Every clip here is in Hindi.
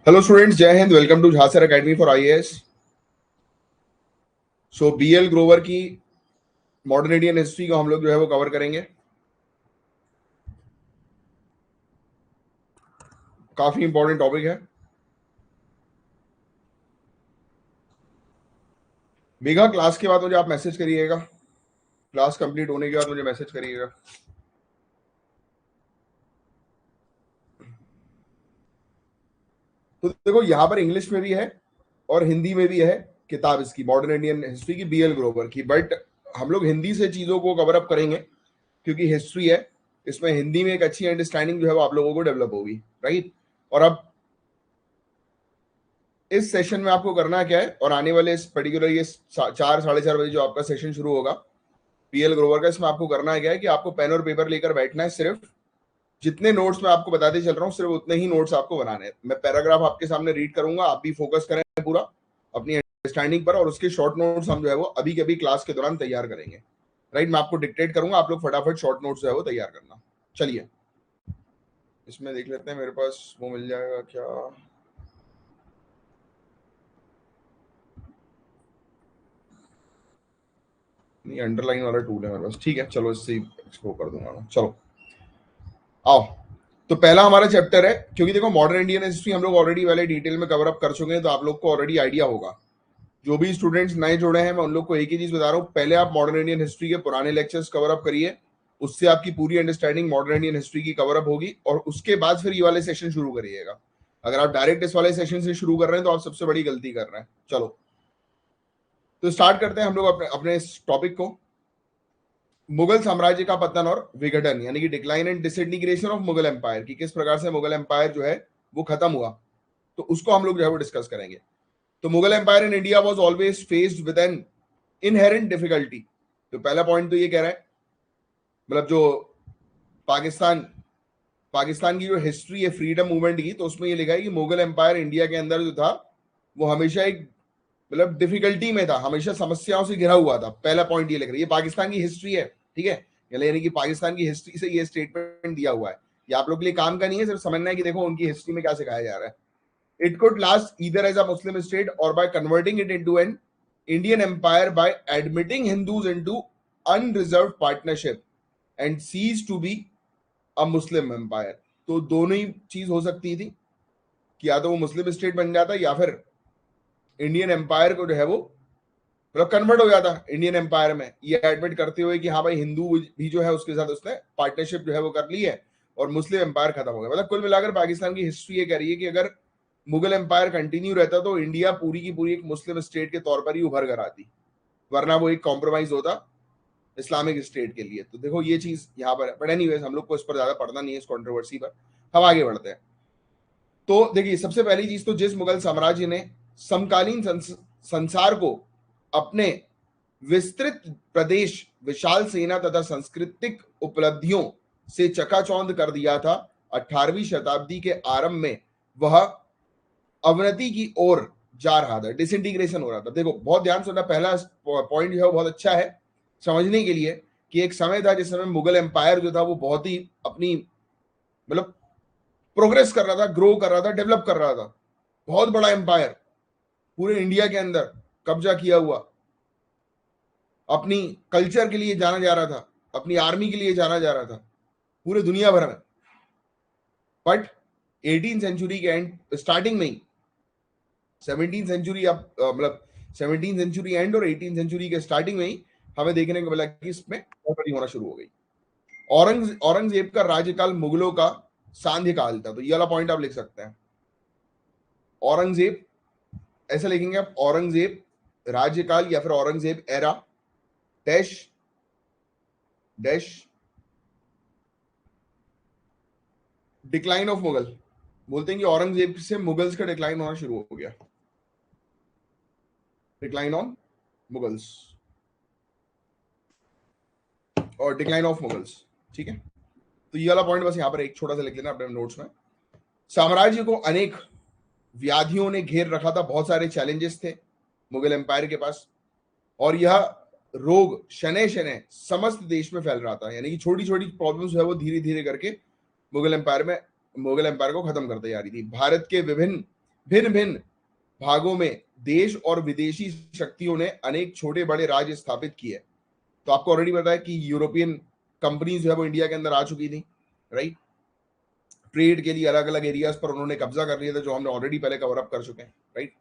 हेलो स्टूडेंट्स, जय हिंद। वेलकम टू झांसर academy for IAS. So BL Grover की मॉडर्न इंडियन हिस्ट्री को हम लोग जो है वो कवर करेंगे। काफी इंपॉर्टेंट टॉपिक है। मेगा क्लास के बाद मुझे आप मैसेज करिएगा। क्लास कंप्लीट होने के बाद मुझे मैसेज करिएगा। तो देखो, यहाँ पर इंग्लिश में भी है और हिंदी में भी है किताब इसकी, मॉडर्न इंडियन हिस्ट्री की, बीएल ग्रोवर की। बट हम लोग हिंदी से चीजों को कवर अप करेंगे क्योंकि हिस्ट्री है। इसमें हिंदी में एक अच्छी अंडरस्टैंडिंग जो है वो आप लोगों को डेवलप होगी, राइट। और अब इस सेशन में आपको करना क्या है, और आने वाले इस पर्टिकुलर ये 4 साढ़े 4 बजे जो आपका सेशन शुरू होगा पीएल ग्रोवर का, इसमें आपको करना क्या है कि आपको पेन और पेपर लेकर बैठना है। सिर्फ जितने नोट्स मैं आपको बताते चल रहा हूँ सिर्फ उतने ही नोट्स आपको बनाने हैं। मैं पैराग्राफ आपके सामने रीड करूंगा, आप भी फोकस करें पूरा अपनी अंडरस्टैंडिंग पर, और उसके शॉर्ट नोट्स हम जो है वो अभी के अभी क्लास के दौरान तैयार करेंगे, राइट। मैं आपको डिक्टेट करूंगा, आप लोग फटाफट शॉर्ट नोट्स जो है वो तैयार करना। चलिए इसमें देख लेते हैं, मेरे पास वो मिल जाएगा क्या। नहीं, अंडरलाइन वाला टूल है मेरे पास, ठीक है। चलो इससे एक्सप्लोर कर दूंगा मैं। चलो आओ। तो पहला हमारा चैप्टर है, क्योंकि देखो मॉडर्न इंडियन हिस्ट्री हम लोग ऑलरेडी पहले डिटेल में कवर अप कर चुके हैं, तो आप लोग को ऑलरेडी आइडिया होगा। जो भी स्टूडेंट्स नए जुड़े हैं, मैं उन लोग को एक ही चीज बता रहा हूँ, पहले आप मॉडर्न इंडियन हिस्ट्री के पुराने लेक्चर्स कवर अप करिए। उससे आपकी पूरी अंडरस्टैंडिंग मॉडर्न इंडियन हिस्ट्री की कवर अप होगी, और उसके बाद फिर ये वाले सेशन शुरू करिएगा। अगर आप डायरेक्ट इस वाले सेशन से शुरू कर रहे हैं तो आप सबसे बड़ी गलती कर रहे हैं। चलो तो स्टार्ट करते हैं हम लोग अपने अपने इस टॉपिक को। मुगल साम्राज्य का पतन और विघटन, यानी कि decline and disintegration of Mughal empire, की किस प्रकार से मुगल एम्पायर जो है वो खत्म हुआ, तो उसको हम लोग जो है वो डिस्कस करेंगे। तो Mughal empire in India was always faced with an inherent difficulty. तो पहला पॉइंट तो ये कह रहा है, मतलब जो पाकिस्तान पाकिस्तान की जो हिस्ट्री है फ्रीडम मूवमेंट की, तो उसमें ये लिखा है कि मुगल एम्पायर इंडिया के अंदर जो था वो हमेशा एक मतलब डिफिकल्टी में था, हमेशा समस्याओं से घिरा हुआ था। पहला पॉइंट ये लिख रही है, ये पाकिस्तान की हिस्ट्री है, ठीक है। यानी कि पाकिस्तान की हिस्ट्री से ये स्टेटमेंट दिया हुआ है। ये आप लोग के लिए काम का नहीं है, सिर्फ समझना है कि देखो उनकी हिस्ट्री में क्या सिखाया जा रहा है। It could last either as a Muslim state or by converting it into an Indian empire by admitting Hindus into unreserved partnership and cease to be a Muslim empire। तो दोनों ही चीज हो सकती थी कि या तो वो मुस्लिम स्टेट बन जाता या फिर इंडियन एम्पायर को जो है वो मतलब कन्वर्ट हो जाता इंडियन एम्पायर में, ये एडमिट करते हुए कि हाँ भाई हिंदू भी जो है उसके साथ उसने पार्टनरशिप जो है वो कर ली है और मुस्लिम एम्पायर खत्म हो गया। मतलब कुल मिलाकर पाकिस्तान की हिस्ट्री ये कह रही है कि अगर मुगल एम्पायर कंटिन्यू रहता तो इंडिया पूरी की पूरी एक मुस्लिम स्टेट के तौर पर ही उभर कर आती, वरना वो एक कॉम्प्रोमाइज होता इस्लामिक स्टेट के लिए। तो देखो ये चीज यहाँ पर है। बट एनीवेज हम लोग को इस पर ज्यादा पढ़ना नहीं है, इस कंट्रोवर्सी पर। हम आगे बढ़ते हैं। तो देखिए सबसे पहली चीज, तो जिस मुगल साम्राज्य ने समकालीन संसार को अपने विस्तृत प्रदेश, विशाल सेना तथा सांस्कृतिक उपलब्धियों से चकाचौंध कर दिया था, 18वीं शताब्दी के आरंभ में वह अवनति की ओर जा रहा था, डिसइंटीग्रेशन हो रहा था। देखो बहुत ध्यान सुनना, पहला पॉइंट जो है वो बहुत अच्छा है समझने के लिए कि एक समय था जिस समय मुगल एम्पायर जो था वो बहुत ही अपनी मतलब प्रोग्रेस कर रहा था, ग्रो कर रहा था, डेवलप कर रहा था। बहुत बड़ा एम्पायर पूरे इंडिया के अंदर कब्जा किया हुआ, अपनी कल्चर के लिए जाना जा रहा था, अपनी आर्मी के लिए जाना जा रहा था पूरे दुनिया भर में। बट 18 सेंचुरी के एंड स्टार्टिंग में ही 17 सेंचुरी अब मतलब 17 सेंचुरी एंड और 18 सेंचुरी के स्टार्टिंग में ही हमें देखने को मिला कि इसमें गड़बड़ी होना शुरू हो गई। औरंगजेब का राज्यकाल मुगलों का सांध्य काल था। तो ये वाला पॉइंट आप लिख सकते हैं, औरंगजेब ऐसे लिखेंगे आप, औरंगजेब राज्यकाल या फिर Aurangzeb era dash dash decline of Mughal. बोलते हैं कि औरंगजेब से मुगल्स का डिक्लाइन होना शुरू हो गया, डिक्लाइन ऑन मुगल्स और डिक्लाइन ऑफ मुगल्स, ठीक है। तो ये वाला पॉइंट बस यहां पर एक छोटा सा लिख लेना अपने नोट्स में। साम्राज्य को अनेक व्याधियों ने घेर रखा था, बहुत सारे चैलेंजेस थे मुगल एम्पायर के पास, और यह रोग शनै शनै समस्त देश में फैल रहा था, यानी कि छोटी छोटी प्रॉब्लम्स जो है वो धीरे धीरे करके मुगल एम्पायर को खत्म करते जा रही थी। भारत के विभिन्न भिन्न भिन्न भागों में देश और विदेशी शक्तियों ने अनेक छोटे बड़े राज्य स्थापित किए। तो आपको ऑलरेडी पता है कि यूरोपियन कंपनीज जो है वो इंडिया के अंदर आ चुकी थी, राइट। ट्रेड के लिए अलग अलग एरियाज पर उन्होंने कब्जा कर लिया था, जो हमने ऑलरेडी पहले कवर अप कर चुके हैं, राइट।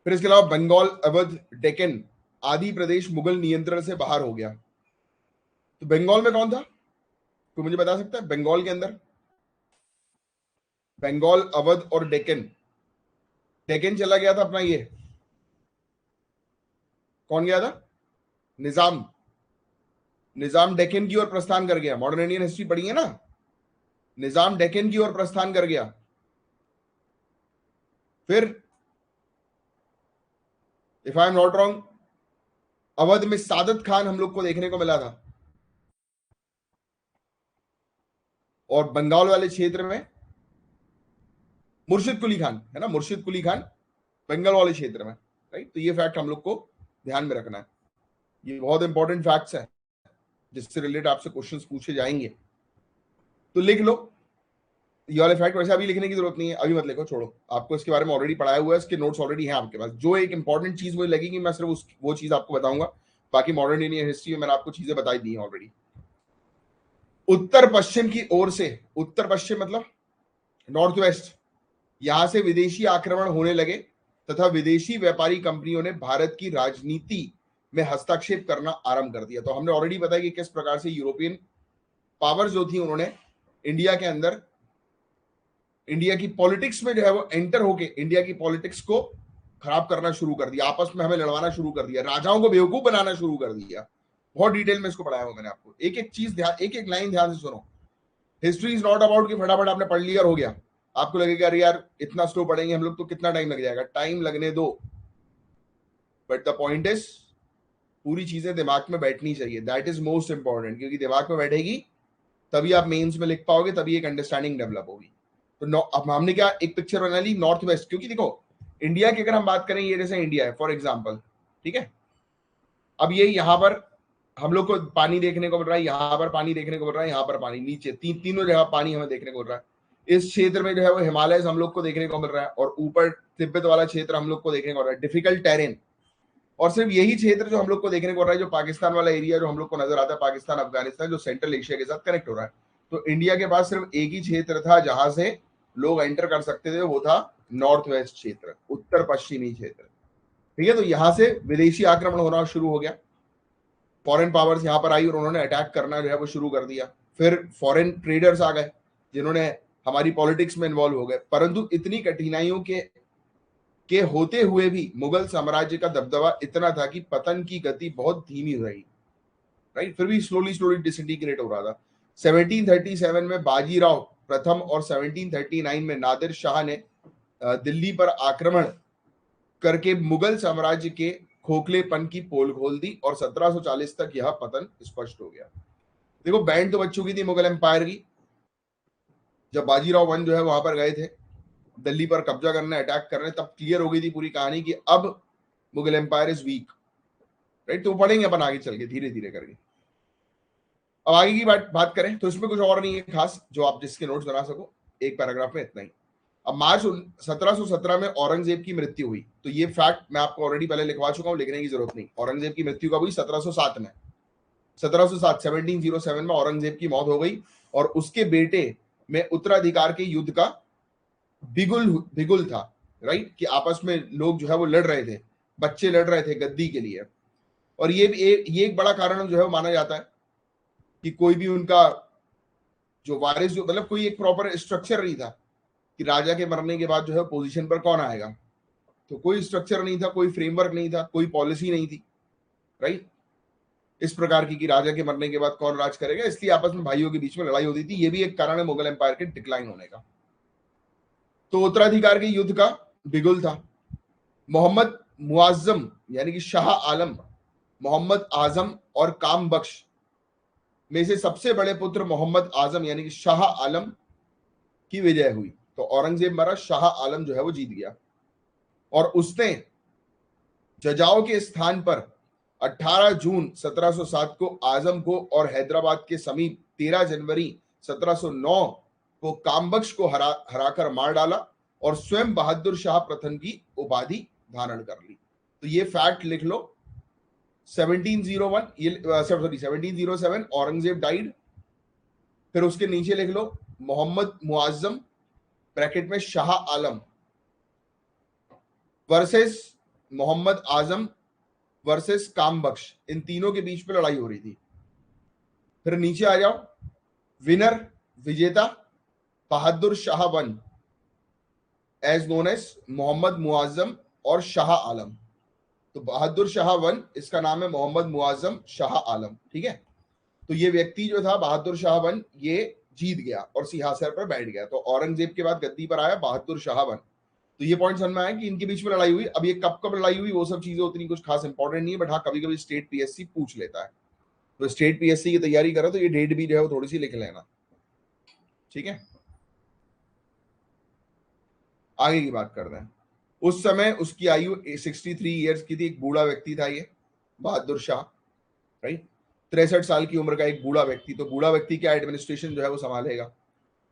फिर इसके अलावा बंगाल, अवध, डेक्कन आदि प्रदेश मुगल नियंत्रण से बाहर हो गया। तो बंगाल में कौन था, कोई मुझे बता सकता है? बंगाल के अंदर बंगाल, अवध और डेक्कन, डेक्कन चला गया था अपना, ये कौन गया था? निजाम। निजाम डेक्कन की ओर प्रस्थान कर गया। मॉडर्न इंडियन हिस्ट्री पढ़ी है ना, निजाम डेक्कन की ओर प्रस्थान कर गया। फिर if I am not wrong, Awadh में सादत खान हम लोग को देखने को मिला था, और बंगाल वाले क्षेत्र में मुर्शिद कुली खान है ना, मुर्शिद कुली खान बंगाल वाले क्षेत्र में, राइट। तो ये फैक्ट हम लोग को ध्यान में रखना है, ये बहुत इंपॉर्टेंट फैक्ट्स है जिससे रिलेटेड आपसे क्वेश्चंस पूछे जाएंगे, तो लिख लो ये वाले फैक्ट। वैसे अभी लिखने की जरूरत नहीं है, अभी मत लिखो, छोड़ो, आपको इसके बारे में ऑलरेडी पढ़ाया हुआ है, इसके नोट्स ऑलरेडी हैं आपके पास। जो एक इंपॉर्टेंट चीज मुझे लगेगी मैं सिर्फ वो चीज आपको बताऊंगा, बाकी मॉडर्न इंडियन हिस्ट्री में मैंने आपको चीजें बताई दी हैं ऑलरेडी। उत्तर पश्चिम की ओर से, उत्तर पश्चिम मतलब नॉर्थ वेस्ट, यहां से विदेशी आक्रमण होने लगे तथा विदेशी व्यापारी कंपनियों ने भारत की राजनीति में हस्तक्षेप करना आरंभ कर दिया। तो हमने ऑलरेडी बताया कि किस प्रकार से यूरोपियन पावर्स जो थी उन्होंने इंडिया के अंदर, इंडिया की पॉलिटिक्स में जो है वो एंटर होके इंडिया की पॉलिटिक्स को खराब करना शुरू कर दिया, आपस में हमें लड़वाना शुरू कर दिया, राजाओं को बेवकूफ बनाना शुरू कर दिया। बहुत डिटेल में इसको पढ़ाया हुआ मैंने आपको, एक एक चीज ध्यान, एक एक लाइन ध्यान से सुनो। हिस्ट्री इज नॉट अबाउट कि फटाफट आपने पढ़ लिया और हो गया। आपको लगेगा अरे यार इतना स्लो पढ़ेंगे हम लोग तो कितना टाइम लग जाएगा, टाइम लगने दो, बट द पॉइंट इज पूरी चीजें दिमाग में बैठनी चाहिए, दैट इज मोस्ट इंपॉर्टेंट, क्योंकि दिमाग में बैठेगी तभी आप मेंस में लिख पाओगे, तभी एक अंडरस्टैंडिंग डेवलप होगी। तो अब हमने क्या एक पिक्चर बना ली नॉर्थ वेस्ट, क्योंकि देखो इंडिया की अगर हम बात करें, ये जैसे इंडिया है फॉर एग्जाम्पल, ठीक है। अब ये यहाँ पर हम लोग को पानी देखने को मिल रहा है, यहाँ पर पानी देखने को मिल रहा है, यहाँ पर पानी, नीचे तीनों जगह पानी हमें देखने को मिल रहा है। इस क्षेत्र में जो है वो हिमालय हम लोग को देखने को मिल रहा है, और ऊपर तिब्बत वाला क्षेत्र हम लोग को देखने को मिल रहा है, डिफिकल्ट टेरेन। और सिर्फ यही क्षेत्र जो हम लोग को देखने को मिल रहा है, जो पाकिस्तान वाला एरिया जो हम लोग को नजर आता है, पाकिस्तान अफगानिस्तान जो सेंट्रल एशिया के साथ कनेक्ट हो रहा है। तो इंडिया के पास सिर्फ एक ही क्षेत्र था जहां से लोग एंटर कर सकते थे, वो था नॉर्थ वेस्ट क्षेत्र, उत्तर पश्चिमी क्षेत्र, ठीक है। तो यहां से विदेशी आक्रमण होना शुरू हो गया, फॉरेन पावर्स यहां पर आई और उन्होंने अटैक करना जो है वो शुरू कर दिया। फिर फॉरेन ट्रेडर्स आ गए जिन्होंने हमारी पॉलिटिक्स में इन्वॉल्व हो गए, परंतु इतनी कठिनाइयों के होते हुए भी मुगल साम्राज्य का दबदबा इतना था कि पतन की गति बहुत धीमी रही, राइट। फिर भी स्लोली स्लोली डिसइंटीग्रेट हो रहा था। 1737 में बाजीराव प्रथम और 1739 में नादिर शाह ने दिल्ली पर आक्रमण करके मुगल साम्राज्य के खोखलेपन की पोल खोल दी, और 1740 तक यह पतन स्पष्ट हो गया। देखो बैंड तो बच चुकी थी मुगल एम्पायर की, जब बाजीराव वन जो है वहां पर गए थे दिल्ली पर कब्जा करने, अटैक करने, तब क्लियर हो गई थी पूरी कहानी कि अब Mughal empire is weak, right. तो पढ़ेंगे अपन आगे चल के धीरे धीरे करके। अब आगे की बात करें तो इसमें कुछ और नहीं है खास जो आप जिसके नोट्स बना सको, एक पैराग्राफ में इतना ही। अब मार्च 1717 में औरंगजेब की मृत्यु हुई। तो ये फैक्ट मैं आपको ऑलरेडी पहले लिखवा चुका हूं, लिखने की जरूरत नहीं। औरंगजेब की मृत्यु कब हुई? 1707 में। 1707 में औरंगजेब की मौत हो गई, और उसके बेटे में उत्तराधिकार के युद्ध का बिगुल था, राइट। कि आपस में लोग जो है वो लड़ रहे थे, बच्चे लड़ रहे थे गद्दी के लिए। और ये एक बड़ा कारण जो है वो माना जाता है कि कोई भी उनका जो वारिस, जो मतलब कोई एक प्रॉपर स्ट्रक्चर नहीं था कि राजा के मरने के बाद जो है पोजीशन पर कौन आएगा। तो कोई स्ट्रक्चर नहीं था, कोई फ्रेमवर्क नहीं था, कोई पॉलिसी नहीं थी, राइट। इस प्रकार की कि राजा के मरने के बाद कौन राज करेगा, इसलिए आपस में भाइयों के बीच में लड़ाई होती थी। ये भी एक कारण है मुगल एम्पायर के डिक्लाइन होने का। तो उत्तराधिकार के युद्ध का बिगुल था। मोहम्मद मुआज्जम यानी कि शाह आलम, मोहम्मद आजम और काम बख्श में से सबसे बड़े पुत्र मोहम्मद आजम यानी कि शाह आलम की विजय हुई। तो औरंगजेब मरा, शाह आलम जो है वो जीत गया, और उसने जजाओ के स्थान पर 18 जून 1707 को आजम को और हैदराबाद के समीप 13 जनवरी 1709 को कामबख्श को हराकर मार डाला और स्वयं बहादुर शाह प्रथम की उपाधि धारण कर ली। तो ये फैक्ट लिख लो। 1701 सॉरी 1707 औरंगजेब डाइड। फिर उसके नीचे लिख लो मोहम्मद मुआज्जम ब्रैकेट में शाह आलम वर्सेस मोहम्मद आजम वर्सेस कामबख्श, इन तीनों के बीच में लड़ाई हो रही थी। फिर नीचे आ जाओ, विनर विजेता Bahadur Shah one as known as Mohammad Muazzam और शाह आलम। तो बहादुर शाह वन, इसका नाम है मोहम्मद मुआज्जम शाह आलम, ठीक है। तो ये व्यक्ति जो था बहादुर शाह वन, ये जीत गया और सिंहासन पर बैठ गया। तो औरंगजेब के बाद गद्दी पर आया बहादुर शाह वन। तो ये पॉइंट समझ में आया कि इनके बीच में लड़ाई हुई। अब ये कब कब लड़ाई हुई वो सब चीजें उतनी कुछ खास इंपॉर्टेंट नहीं है, बट हाँ कभी कभी स्टेट पीएससी पूछ लेता है। तो स्टेट पीएससी की तैयारी करो तो ये डेट भी जो है वो थोड़ी सी लिख लेना, ठीक है। आगे की बात करते हैं। उस समय उसकी आयु 63 ईयर्स की थी। एक बूढ़ा व्यक्ति था ये बहादुर शाह, राइट। 63 साल की उम्र का एक बूढ़ा व्यक्ति। तो बूढ़ा व्यक्ति क्या एडमिनिस्ट्रेशन जो है वो संभालेगा,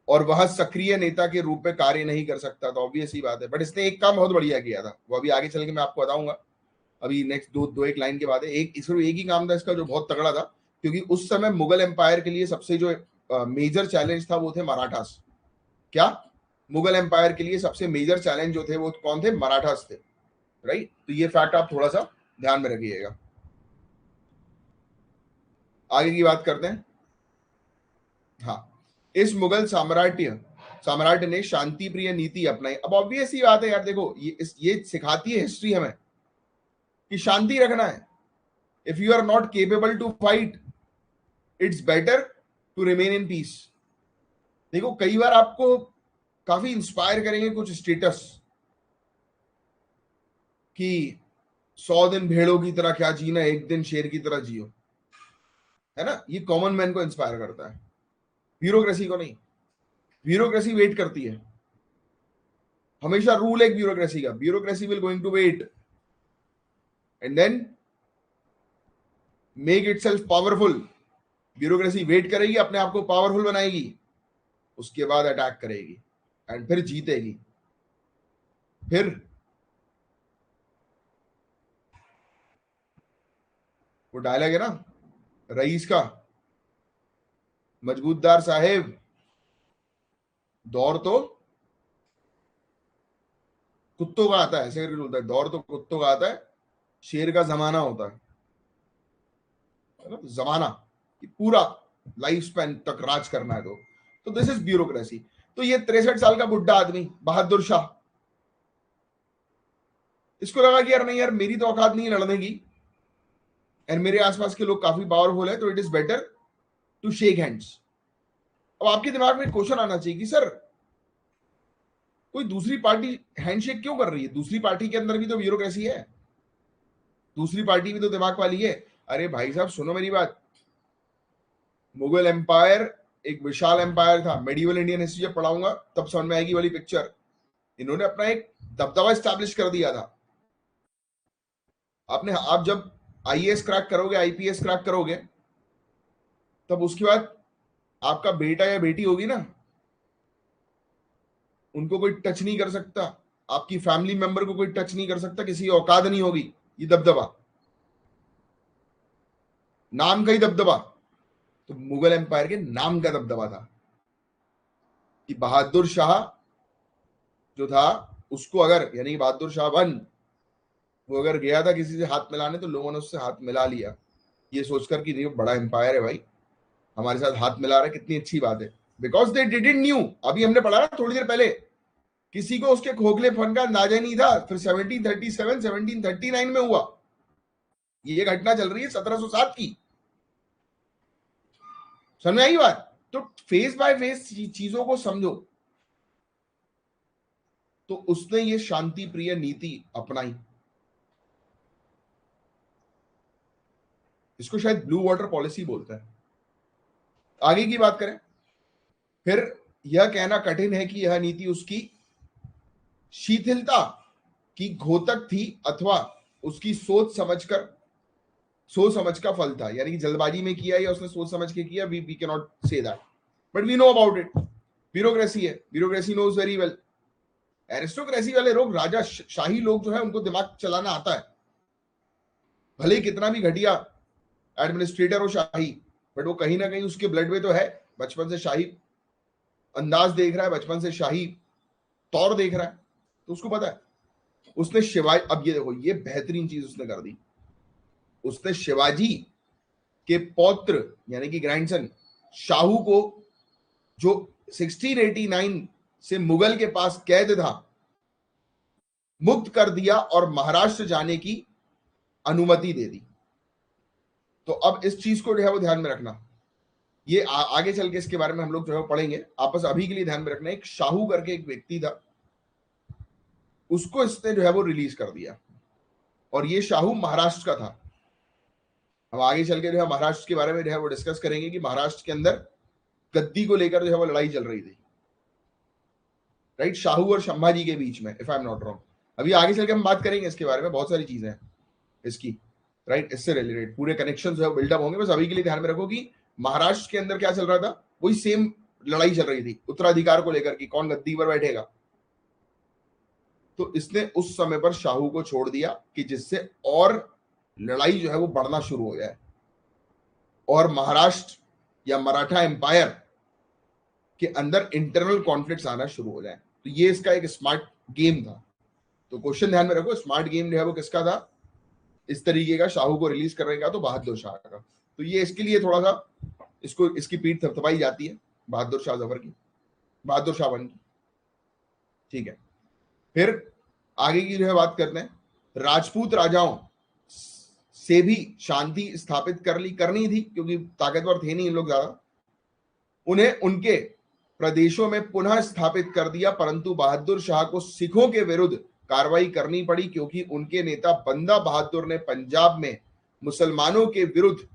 और वह सक्रिय नेता के रूप में कार्य नहीं कर सकता। तो ऑब्वियस ही बात है, बट इसने एक काम बहुत बढ़िया किया था, वो अभी आगे चल के मैं आपको बताऊंगा। अभी नेक्स्ट दो एक लाइन के बाद है। एक ही काम था इसका जो बहुत तगड़ा था, क्योंकि उस समय मुगल एम्पायर के लिए सबसे जो मेजर चैलेंज था वो थे मराठास। क्या? मुगल एम्पायर के लिए सबसे मेजर चैलेंज जो थे वो कौन थे? मराठास थे, राइट। तो ये फैक्ट आप थोड़ा सा ध्यान में रखिएगा। आगे की बात करते हैं। हाँ, इस मुगल सम्राट ने शांति प्रिय नीति अपनाई। अब ऑब्वियस ही बात है यार, देखो ये सिखाती है हिस्ट्री हमें कि शांति रखना है। If you are not capable to fight, it's better to remain in peace. देखो कई बार आपको काफी इंस्पायर करेंगे कुछ स्टेटस कि 100 दिन भेड़ों की तरह क्या जीना, एक दिन शेर की तरह जियो, है ना। ये कॉमन मैन को इंस्पायर करता है, ब्यूरोक्रेसी को नहीं। ब्यूरोक्रेसी वेट करती है हमेशा। रूल एक ब्यूरोक्रेसी का, bureaucracy will going to wait and then make itself powerful. Bureaucracy wait करेगी, अपने आप को पावरफुल बनाएगी, उसके बाद अटैक करेगी एंड फिर जीतेगी। फिर वो डायलॉग है ना रईस का, मजबूतदार साहेब दौर तो कुत्तों का आता है, ऐसे करके बोलता है, दौर तो कुत्तों का आता है, शेर का जमाना होता है ना। जमाना कि पूरा लाइफ स्पैन तक राज करना है। तो दिस इज ब्यूरोक्रेसी। तो ये 63 साल का बुढ़ा आदमी बहादुर शाह, इसको लगा कि यार नहीं यार मेरी तो औकात नहीं है लड़ने की, एंड मेरे आसपास के लोग काफी पावरफुल है, तो it is better to shake hands. अब आपके दिमाग में क्वेश्चन आना चाहिए कि सर कोई दूसरी पार्टी हैंडशेक क्यों कर रही है? दूसरी पार्टी के अंदर भी तो ब्यूरोक्रेसी है, दूसरी पार्टी भी तो दिमाग वाली है। अरे भाई साहब सुनो मेरी बात, मुगल एम्पायर एक विशाल एम्पायर था। मेडिवल इंडियन हिस्ट्री जब पढ़ाऊंगा तब समझ में आएगी वाली पिक्चर। इन्होंने अपना एक दबदबा स्टैब्लिश कर दिया था। आप जब आईएएस क्रैक करोगे, आईपीएस क्रैक करोगे, तब उसके बाद आपका बेटा या बेटी होगी ना, उनको कोई टच नहीं कर सकता, आपकी फैमिली मेंबर को कोई टच नहीं कर सकता, किसी की औकात नहीं होगी। ये दबदबा, नाम का ही दबदबा। तो मुगल एम्पायर के नाम का दबदबा था कि बहादुर शाह जो था उसको अगर, यानी बहादुर शाह वन, वो अगर गया था किसी से हाथ मिलाने तो लोगों ने उससे हाथ मिला लिया, ये सोचकर कि नहीं बड़ा एम्पायर है भाई, हमारे साथ हाथ मिला रहा है, कितनी अच्छी बात है। Because they didn't knew. अभी हमने पढ़ा ना थोड़ी देर पहले, किसी को उसके खोखलेपन का अंदाजा नहीं था। फिर 1737 1739 में हुआ। ये घटना चल रही है 1707 की। समझ में आई बात? तो फेस बाय फेस चीजों को समझो। तो उसने ये शांति प्रिय नीति अपनाई। इसको शायद ब्लू वाटर पॉलिसी बोलते हैं। आगे की बात करें, फिर यह कहना कठिन है कि यह नीति उसकी शिथिलता की घोतक थी अथवा उसकी सोच समझकर सोच समझ का फल था, यानी कि जल्दबाजी में किया या उसने सोच समझ के किया, we can not say that, but we know about it. Bureaucracy है, bureaucracy knows very well. Aristocracy वाले लोग, राजा शाही लोग जो है, उनको दिमाग चलाना आता है, भले ही कितना भी घटिया एडमिनिस्ट्रेटर हो शाही, बट वो कहीं ना कहीं उसके ब्लड में तो है, बचपन से शाही अंदाज देख रहा है, बचपन से शाही तौर देख रहा है, तो उसको पता है। उसने शिवाजी, अब ये देखो, ये बेहतरीन चीज उसने कर दी, उसने शिवाजी के पौत्र यानी कि ग्रैंडसन शाहू को, जो 1689 से मुगल के पास कैद था, मुक्त कर दिया और महाराष्ट्र जाने की अनुमति दे दी। तो अब इस चीज को जो है वो ध्यान में रखना, ये आगे चल के इसके बारे में हम लोग जो है पढ़ेंगे, आप बस अभी के लिए ध्यान में रखना। एक शाहू करके एक व्यक्ति था, उसको इसने जो है वो रिलीज कर दिया, और ये शाहू महाराष्ट्र का था। हम आगे चल के जो है महाराष्ट्र के बारे में जो है वो डिस्कस करेंगे कि महाराष्ट्र के अंदर गद्दी को लेकर जो है वो लड़ाई चल रही थी, राइट, शाहू और संभाजी के बीच में, if I am not wrong. अभी आगे चल के हम बात करेंगे इसके बारे में, बहुत सारी चीजें हैं इसकी, राइट, इससे रिलेटेड पूरे कनेक्शन जो है बिल्डअप होंगे। बस अभी के लिए ध्यान में रखो कि महाराष्ट्र के अंदर क्या चल रहा था, वही सेम लड़ाई चल रही थी उत्तराधिकार को लेकर कि कौन गद्दी पर बैठेगा। तो इसने उस समय पर शाहू को छोड़ दिया कि जिससे और लड़ाई जो है वो बढ़ना शुरू हो जाए और महाराष्ट्र या मराठा एम्पायर के अंदर इंटरनल कॉन्फ्लिक्ट्स आना शुरू हो जाए। तो ये इसका एक स्मार्ट गेम था। तो क्वेश्चन ध्यान में रखो, स्मार्ट गेम जो है वो किसका था, इस तरीके का, शाहू को रिलीज करने का, तो बहादुर शाह का। तो ये इसके लिए थोड़ा सा इसको, इसकी पीठ थपथपाई जाती है बहादुर शाह जफर की, बहादुर शाह वन की, ठीक है। फिर आगे की जो है बात करते हैं, राजपूत राजाओं से भी शांति स्थापित करनी थी, क्योंकि ताकतवर थे नहीं इन लोग ज्यादा, उन्हें उनके प्रदेशों में पुनः स्थापित कर दिया, परंतु बहादुर शाह को सिखों के विरुद्ध कार्रवाई करनी पड़ी, क्योंकि उनके नेता बंदा बहादुर ने पंजाब में मुसलमानों के विरुद्ध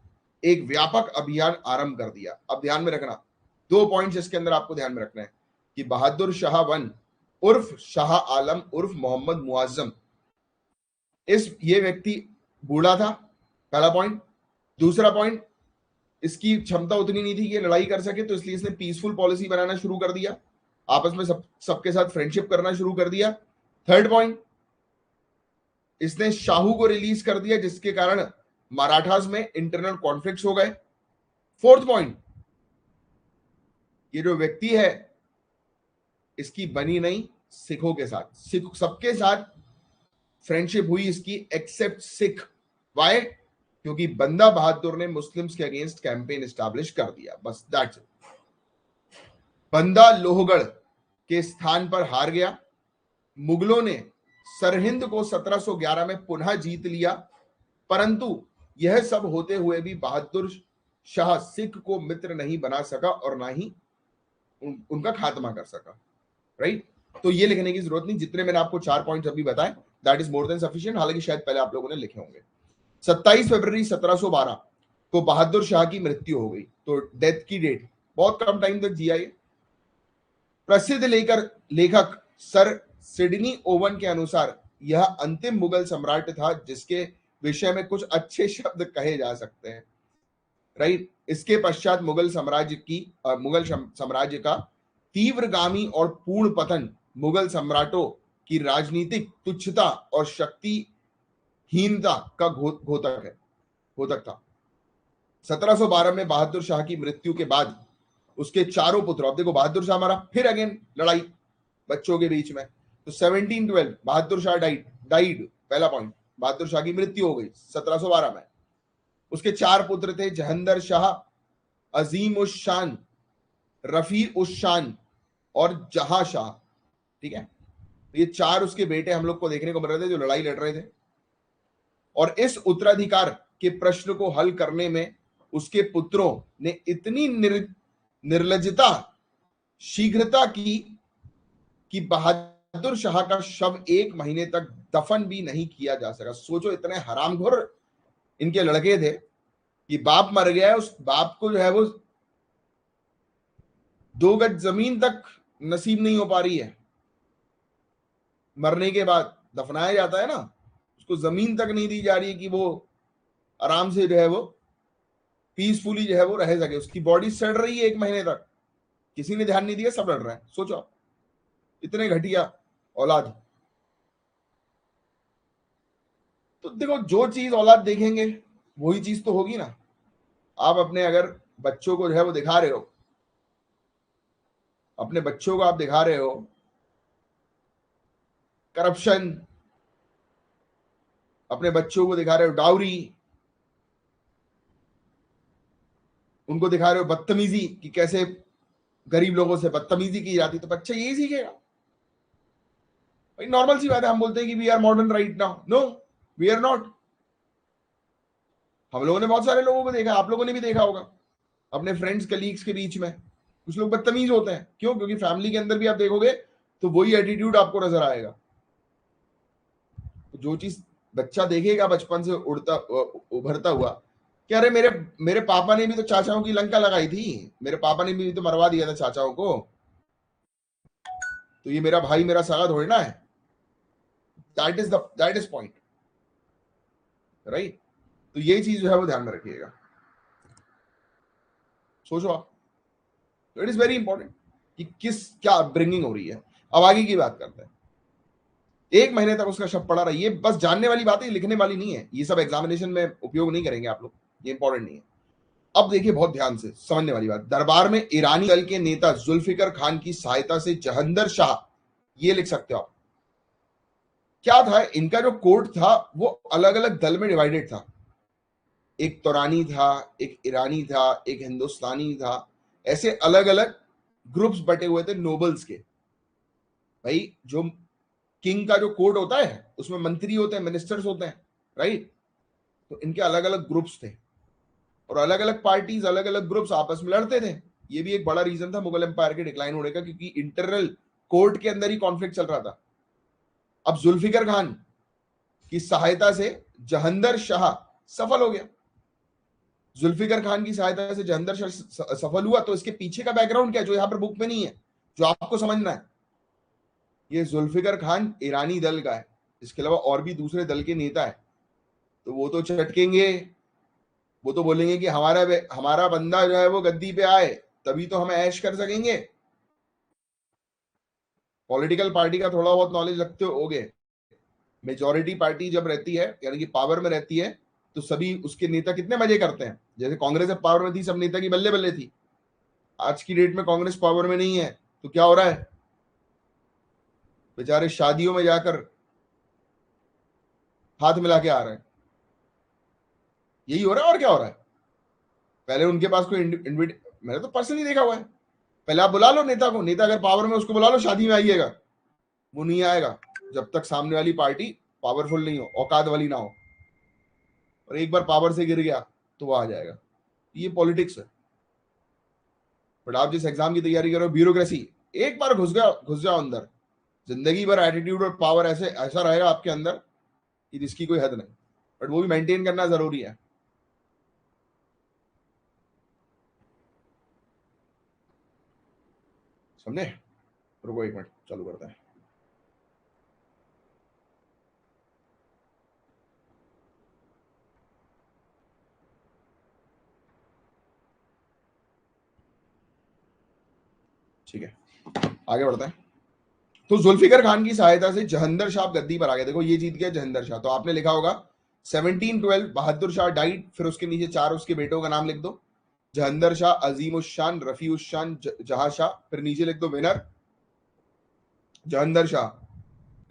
एक व्यापक अभियान आरंभ कर दिया। अब ध्यान में रखना, 2 पॉइंट्स इसके अंदर आपको ध्यान में रखना है कि बहादुर शाह वन उर्फ शाह आलम उर्फ मोहम्मद मुआज्जम, ये व्यक्ति बूढ़ा था, पहला पॉइंट। दूसरा पॉइंट, इसकी क्षमता उतनी नहीं थी कि लड़ाई कर सके, तो इसलिए इसने पीसफुल पॉलिसी बनाना शुरू कर दिया, आपस में सबके साथ फ्रेंडशिप करना शुरू कर दिया। थर्ड पॉइंट, इसने शाहू को रिलीज कर दिया, जिसके कारण मराठास में इंटरनल कॉन्फ्लिक्ट्स हो गए। फोर्थ पॉइंट, ये जो व्यक्ति है इसकी बनी नहीं सिखों के साथ, सिख सबके साथ फ्रेंडशिप हुई इसकी एक्सेप्ट सिख। वाई? क्योंकि बंदा बहादुर ने मुस्लिम्स के अगेंस्ट कैंपेन एस्टैब्लिश कर दिया, बस दैट्स इट। बंदा लोहगढ़ के स्थान पर हार गया। मुगलों ने सरहिंद को 1711 में पुनः जीत लिया, परंतु यह सब होते हुए भी बहादुर शाह सिख को मित्र नहीं बना सका और ना ही उनका खात्मा कर सका, राइट। तो ये लिखने की जरूरत नहीं, जितने मैंने आपको 4 पॉइंट्स अभी बताए, that is more than sufficient. हालांकि शायद पहले आप लोगों ने लिखे होंगे। 27 फरवरी 1712 को बहादुर शाह की मृत्यु हो गई। तो डेथ की डेट, बहुत कम टाइम तक जिया ये। प्रसिद्ध लेखक सर सिडनी ओवन के अनुसार यह अंतिम मुगल सम्राट था जिसके विषय में कुछ अच्छे शब्द कहे जा सकते हैं, राइट। इसके पश्चात मुगल साम्राज्य का तीव्रगामी और पूर्ण पतन मुगल सम्राटों की राजनीतिक तुच्छता और शक्तिहीनता का घोतक था। 1712 में बहादुर शाह की मृत्यु के बाद उसके चारों पुत्र, अब देखो बहादुर शाह मारा, फिर अगेन लड़ाई बच्चों के बीच में। तो 1712 बहादुर शाह डाइड, पहला पॉइंट, बहादुर शाह की मृत्यु हो गई 1712 में। उसके 4 पुत्र थे, जहंदर शाह, अजीम उस शान, रफी उस शान और जहां शाह, ठीक है। ये 4 उसके बेटे हम लोग को देखने को मिल रहे थे जो लड़ाई लड़ रहे थे। और इस उत्तराधिकार के प्रश्न को हल करने में उसके पुत्रों ने इतनी निर्लजता शीघ्रता की कि बहादुर शाह का शव 1 महीने तक दफन भी नहीं किया जा सका। सोचो, इतने हरामखोर इनके लड़के थे कि बाप मर गया है, उस बाप को जो है वो 2 गज जमीन तक नसीब नहीं हो पा रही है, मरने के बाद दफनाया जाता है ना, उसको जमीन तक नहीं दी जा रही है कि वो आराम से जो है वो पीसफुली जो है वो रह सके, उसकी बॉडी सड़ रही है 1 महीने तक, किसी ने ध्यान नहीं दिया, सब लड़ रहे हैं। सोचो आप, इतने घटिया औलाद। तो देखो, जो चीज औलाद देखेंगे वही चीज तो होगी ना। आप अपने अगर बच्चों को जो है वो दिखा रहे हो, अपने बच्चों को आप दिखा रहे हो करप्शन, अपने बच्चों को दिखा रहे हो डाउरी, उनको दिखा रहे हो बदतमीजी कि कैसे गरीब लोगों से बदतमीजी की जाती, तो बच्चा यही सीखेगा। भाई नॉर्मल सी बात है, हम बोलते हैं कि we are modern right now, no we are not. हम लोगों ने बहुत सारे लोगों को देखा, आप लोगों ने भी देखा होगा अपने फ्रेंड्स कलीग्स के बीच में, कुछ लोग बदतमीज होते हैं। क्यों? क्योंकि फैमिली के अंदर भी आप देखोगे तो वही एटीट्यूड आपको नजर आएगा। तो जो चीज बच्चा देखेगा बचपन से उड़ता उभरता हुआ कि अरे मेरे मेरे पापा ने भी तो चाचाओं की लंका लगाई थी, मेरे पापा ने भी तो मरवा दिया था चाचाओं को, तो ये मेरा भाई मेरा सगा थोड़ी ना है। That is point, right. तो ये चीज जो है वो ध्यान में रखिएगा, सोचो आप। तो इट इज वेरी इंपॉर्टेंट कि किस क्या अपब्रिंगिंग हो रही है। अब आगे की बात करते हैं। 1 महीने तक उसका शव पड़ा रहा, ये बस जानने वाली बात है, लिखने वाली नहीं है। ये सब एग्जामिनेशन में उपयोग नहीं करेंगे आप लोग, ये इंपॉर्टेंट नहीं है। अब देखिए बहुत ध्यान से समझने वाली बात, दरबार में ईरानी दल के नेता जुल्फिकर खान की सहायता से जहंदर शाह, ये लिख सकते हो आप। क्या था इनका जो कोर्ट था वो अलग अलग दल में डिवाइडेड था, एक तुरानी था, एक ईरानी था, एक हिंदुस्तानी था, ऐसे अलग अलग ग्रुप्स बटे हुए थे नोबल्स के। भाई जो किंग का जो कोर्ट होता है उसमें मंत्री होते हैं, मिनिस्टर्स होते हैं, राइट। तो इनके अलग अलग ग्रुप्स थे और अलग अलग पार्टीज, अलग अलग ग्रुप्स आपस में लड़ते थे। ये भी एक बड़ा रीजन था मुगल एम्पायर के डिक्लाइन होने का, क्योंकि इंटरनल कोर्ट के अंदर ही कॉन्फ्लिक्ट चल रहा था। अब जुल्फिकर खान की सहायता से जहंदर शाह सफल हो गया। जुल्फिकर खान की सहायता से जहंदर शाह सफल हुआ, तो इसके पीछे का बैकग्राउंड क्या है जो यहाँ पर बुक में नहीं है, जो आपको समझना है। ये जुल्फिकर खान ईरानी दल का है, इसके अलावा और भी दूसरे दल के नेता है। तो वो तो चटकेंगे, वो तो बोलेंगे कि हमारा हमारा बंदा जो है वो गद्दी पे आए तभी तो हम ऐश कर सकेंगे। पॉलिटिकल पार्टी का थोड़ा बहुत नॉलेज रखते होगे। मेजॉरिटी पार्टी जब रहती है, यानी कि पावर में रहती है, तो सभी उसके नेता कितने मजे करते हैं। जैसे कांग्रेस जब पावर में थी, सब नेता की बल्ले बल्ले थी। आज की डेट में कांग्रेस पावर में नहीं है, तो क्या हो रहा है, बेचारे शादियों में जाकर हाथ मिला के आ रहे हैं। यही हो रहा है, और क्या हो रहा है। पहले उनके पास कोई इनविट, मैंने तो पर्सनली देखा हुआ है। पहले आप बुला लो नेता को, नेता अगर पावर में, उसको बुला लो शादी में आइएगा, वो नहीं आएगा जब तक सामने वाली पार्टी पावरफुल नहीं हो, औकात वाली ना हो। और एक बार पावर से गिर गया तो वो आ जाएगा। ये पॉलिटिक्स है। बट आप जिस एग्जाम की तैयारी कर रहे हो, ब्यूरोक्रेसी, एक बार घुस जाओ अंदर, जिंदगी भर एटीट्यूड और पावर ऐसे ऐसा रहेगा आपके अंदर कि जिसकी कोई हद नहीं। बट वो भी मेंटेन करना जरूरी है। समझे? रुको 1 मिनट, चालू करते हैं। ठीक है, आगे बढ़ते हैं। तो जुल्फिकर खान की सहायता से जहंदर शाह गद्दी पर आ गया। देखो ये जीत गया जहंदर शाह, तो आपने लिखा होगा 1712 बहादुर शाह डाइड, फिर उसके नीचे 4 उसके बेटों का नाम लिख दो, जहंदर शाह, अजीम उस शान, रफी उस शान, जहां शाह, फिर नीचे लिख दो winner Jahandar Shah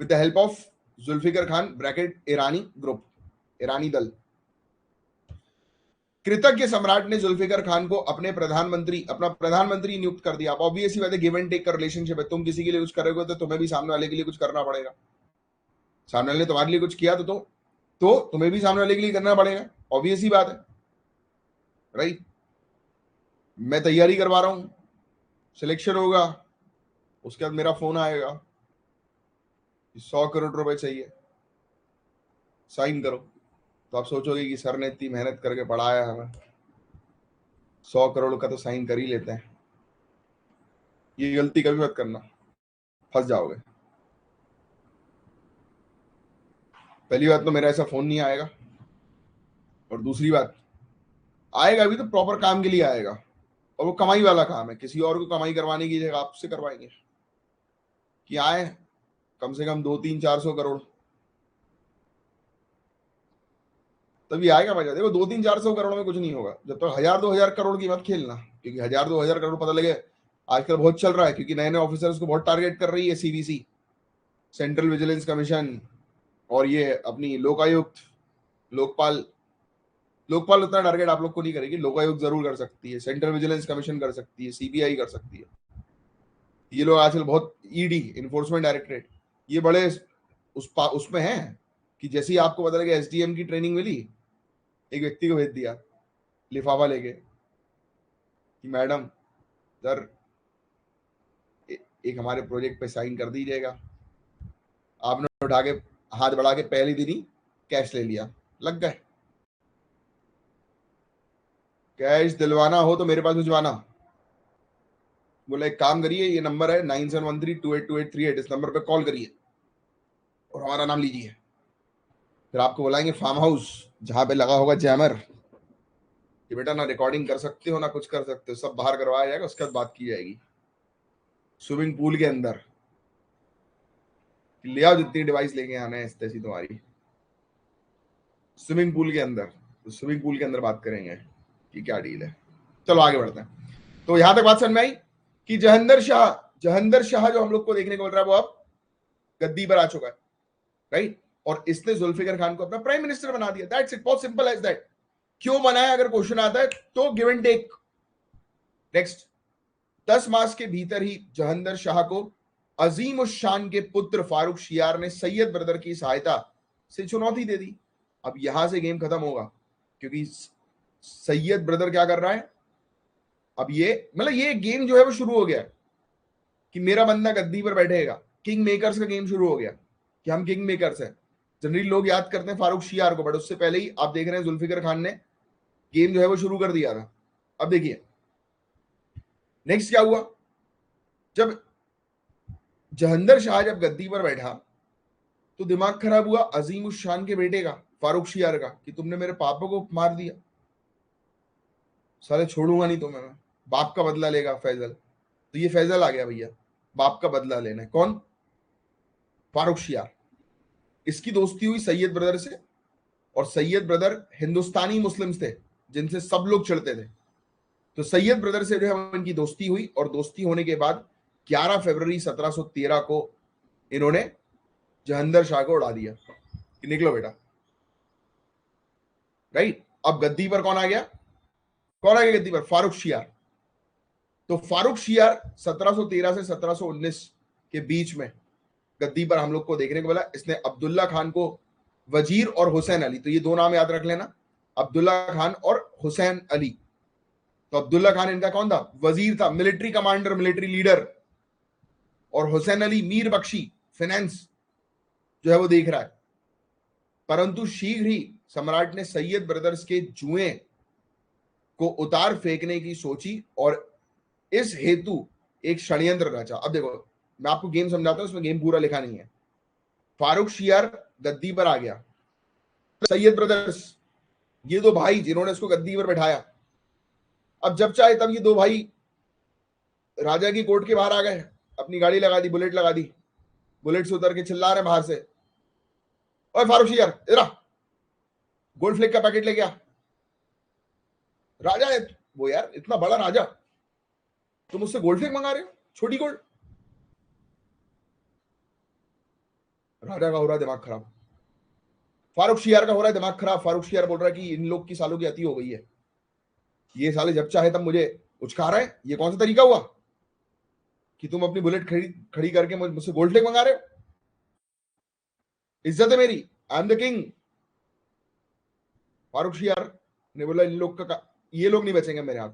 with the help of Zulfikar Khan bracket Irani group, Irani दल। कृतज्ञ सम्राट ने जुल्फिकर खान को अपना प्रधानमंत्री नियुक्त कर दिया। अब ऑब्वियसली बात है, गिव एंड टेक का रिलेशनशिप है। तुम किसी के लिए कुछ करोगे तो तुम्हें भी सामने वाले के लिए कुछ करना पड़ेगा। सामने वाले ने तुम्हारे लिए कुछ किया तो तुम्हें भी सामने वाले के लिए करना पड़ेगा। ऑब्वियस ही बात है, राइट। मैं तैयारी करवा रहा हूं, सिलेक्शन होगा, उसके बाद मेरा फोन आएगा कि 100 करोड़ रुपए चाहिए, साइन करो। तो आप सोचोगे कि सर ने इतनी मेहनत करके पढ़ाया हमें, 100 करोड़ का तो साइन कर ही लेते हैं। ये गलती कभी मत करना, फंस जाओगे। पहली बात तो मेरा ऐसा फोन नहीं आएगा, और दूसरी बात, आएगा भी तो प्रॉपर काम के लिए आएगा, और वो कमाई वाला काम है, किसी और को कमाई करवाने की जगह आपसे करवाएंगे कि आए कम से कम 200-300-400 करोड़, तभी आएगा मजा। देखो 200-400 करोड़ में कुछ नहीं होगा जब तक 1000-2000 करोड़ की मत खेलना, क्योंकि 1000-2000 करोड़ पता लगे आजकल बहुत चल रहा है, क्योंकि नए नए ऑफिसर्स को बहुत टारगेट कर रही है सीवीसी, सेंट्रल विजिलेंस कमीशन, और ये अपनी लोकायुक्त, लोकपाल। लोकपाल उतना टारगेट आप लोग को नहीं करेगी, लोकायुक्त जरूर कर सकती है, सेंट्रल विजिलेंस कमीशन कर सकती है, सीबीआई कर सकती है। ये लोग आजकल बहुत, ईडी, इन्फोर्समेंट डायरेक्टरेट, ये बड़े उसमें हैं कि जैसे ही आपको पता लगे एसडीएम की ट्रेनिंग मिली, एक व्यक्ति को भेज दिया लिफाफा लेके कि मैडम सर एक हमारे प्रोजेक्ट पे साइन कर दीजिएगा। आपने उठा के हाथ बढ़ा के पहले दिन ही कैश ले लिया, लग गए। कैश दिलवाना हो तो मेरे पास भिजवाना। बोला एक काम करिए, ये नंबर है 9713282838, इस नंबर पे कॉल करिए और हमारा नाम लीजिए, फिर आपको बुलाएंगे फार्म हाउस जहां पे लगा होगा जैमर कि बेटा ना रिकॉर्डिंग कर सकते हो ना कुछ कर सकते हो, सब बाहर करवाया जाएगा, उसके बाद बात की जाएगी स्विमिंग पूल के अंदर। ले आओ जितनी डिवाइस लेके आना है तैसी तुम्हारी, स्विमिंग पूल के अंदर, तो स्विमिंग पूल के अंदर बात करेंगे कि क्या डील है। चलो आगे बढ़ते हैं। तो यहां तक बात समझ में आई कि जहंदर शाह जो हम लोग को देखने को मिल रहा है वो अब गद्दी पर आ चुका है, राइट, और इसने जुल्फिकर खान को अपना प्राइम मिनिस्टर बना दिया। दैट्स इट, बहुत सिंपल एज दैट। क्यों बनाया, अगर क्वेश्चन आता है तो गिव एंड टेक। नेक्स्ट, 10 मास के भीतर ही जहंदर शाह को अजीम उस शान के पुत्र फारूक शियार ने सैयद ब्रदर की सहायता से चुनौती दे दी। अब यहां से गेम खत्म होगा, क्योंकि सैयद ब्रदर क्या कर रहा है, अब ये मतलब ये गेम जो है वो शुरू हो गया कि मेरा बंदा गद्दी पर बैठेगा। किंग मेकर्स का गेम शुरू हो गया कि हम किंग मेकर्स हैं। जनरली लोग याद करते हैं फारूक शियार को, बट उससे पहले ही आप देख रहे हैं जुल्फिकर खान ने गेम जो है वो शुरू कर दिया था। अब देखिए नेक्स्ट क्या हुआ, जब जहंदर शाह जब गद्दी पर बैठा तो दिमाग खराब हुआ अजीम उस शान के बेटे का, फारूक शियार का, कि तुमने मेरे पापा को मार दिया, साले छोड़ूंगा नहीं तुम्हें मैं, बाप का बदला लेगा फैजल। तो ये फैजल आ गया भैया, बाप का बदला लेना है। कौन, फारूक शियार। इसकी दोस्ती हुई सैयद ब्रदर से, और सैयद ब्रदर हिंदुस्तानी मुस्लिम्स थे जिनसे सब लोग चिढ़ते थे। तो सैयद ब्रदर से जो है उनकी दोस्ती हुई, और दोस्ती होने के बाद 11 फरवरी 1713 को इन्होंने जहंदर शाह को उड़ा दिया कि निकलो बेटा, राइट। अब गद्दी पर कौन आ गया, कौन आ गया गद्दी पर, फारूक शियार। तो फारूक शियार 1713 से 1719 के बीच में गद्दी पर हम लोग को देखने को मिला। इसने अब्दुल्ला खान को वजीर और हुसैन अली, तो ये दो नाम याद रख लेना, अब्दुल्ला खान और हुसैन अली। तो अब्दुल्ला खान इनका कौन था, वजीर था, मिलिट्री कमांडर, मिलिट्री लीडर, और हुसैन अली मीर बख्शी, फाइनेंस जो है वो देख रहा है। परंतु शीघ्र ही सम्राट ने सैयद ब्रदर्स के जुए को उतार फेंकने की सोची, और इस हेतु एक षड्यंत्र रचा। अब देखो मैं आपको गेम समझाता हूं, इसमें गेम पूरा लिखा नहीं है। फारूक शियार गद्दी पर आ गया, सैयद ब्रदर्स, ये दो भाई जिन्होंने इसको गद्दी पर बैठाया, अब जब चाहे तब ये दो भाई राजा की कोर्ट के बाहर आ गए, अपनी गाड़ी लगा दी, बुलेट लगा दी, बुलेट से उतर के चिल्ला रहे बाहर से, ओए फारूक शियार इधर आ, गोल्ड फ्लेक का पैकेट लेके आ। राजा है वो यार, इतना बड़ा राजा, तुम मुझसे गोल्ड फ्लेक मंगा रहे हो, छोटी गोल्ड। राजा का हो रहा है दिमाग खराब, फारूक शियार का हो रहा है दिमाग खराब। फारूक शियार बोल रहा है कि इन लोग की सालों की अति हो गई है, ये साले जब चाहे तब मुझे उचका रहे हैं, ये कौन सा तरीका हुआ कि तुम अपनी बुलेट खड़ी खड़ी करके मुझसे गोल्ड फ्लेक मंगा रहे हो, इज्जत है मेरी, I am the king. Farrukh Siyar ने बोला इन लोग का, ये लोग नहीं बचेंगे मेरे हाथ,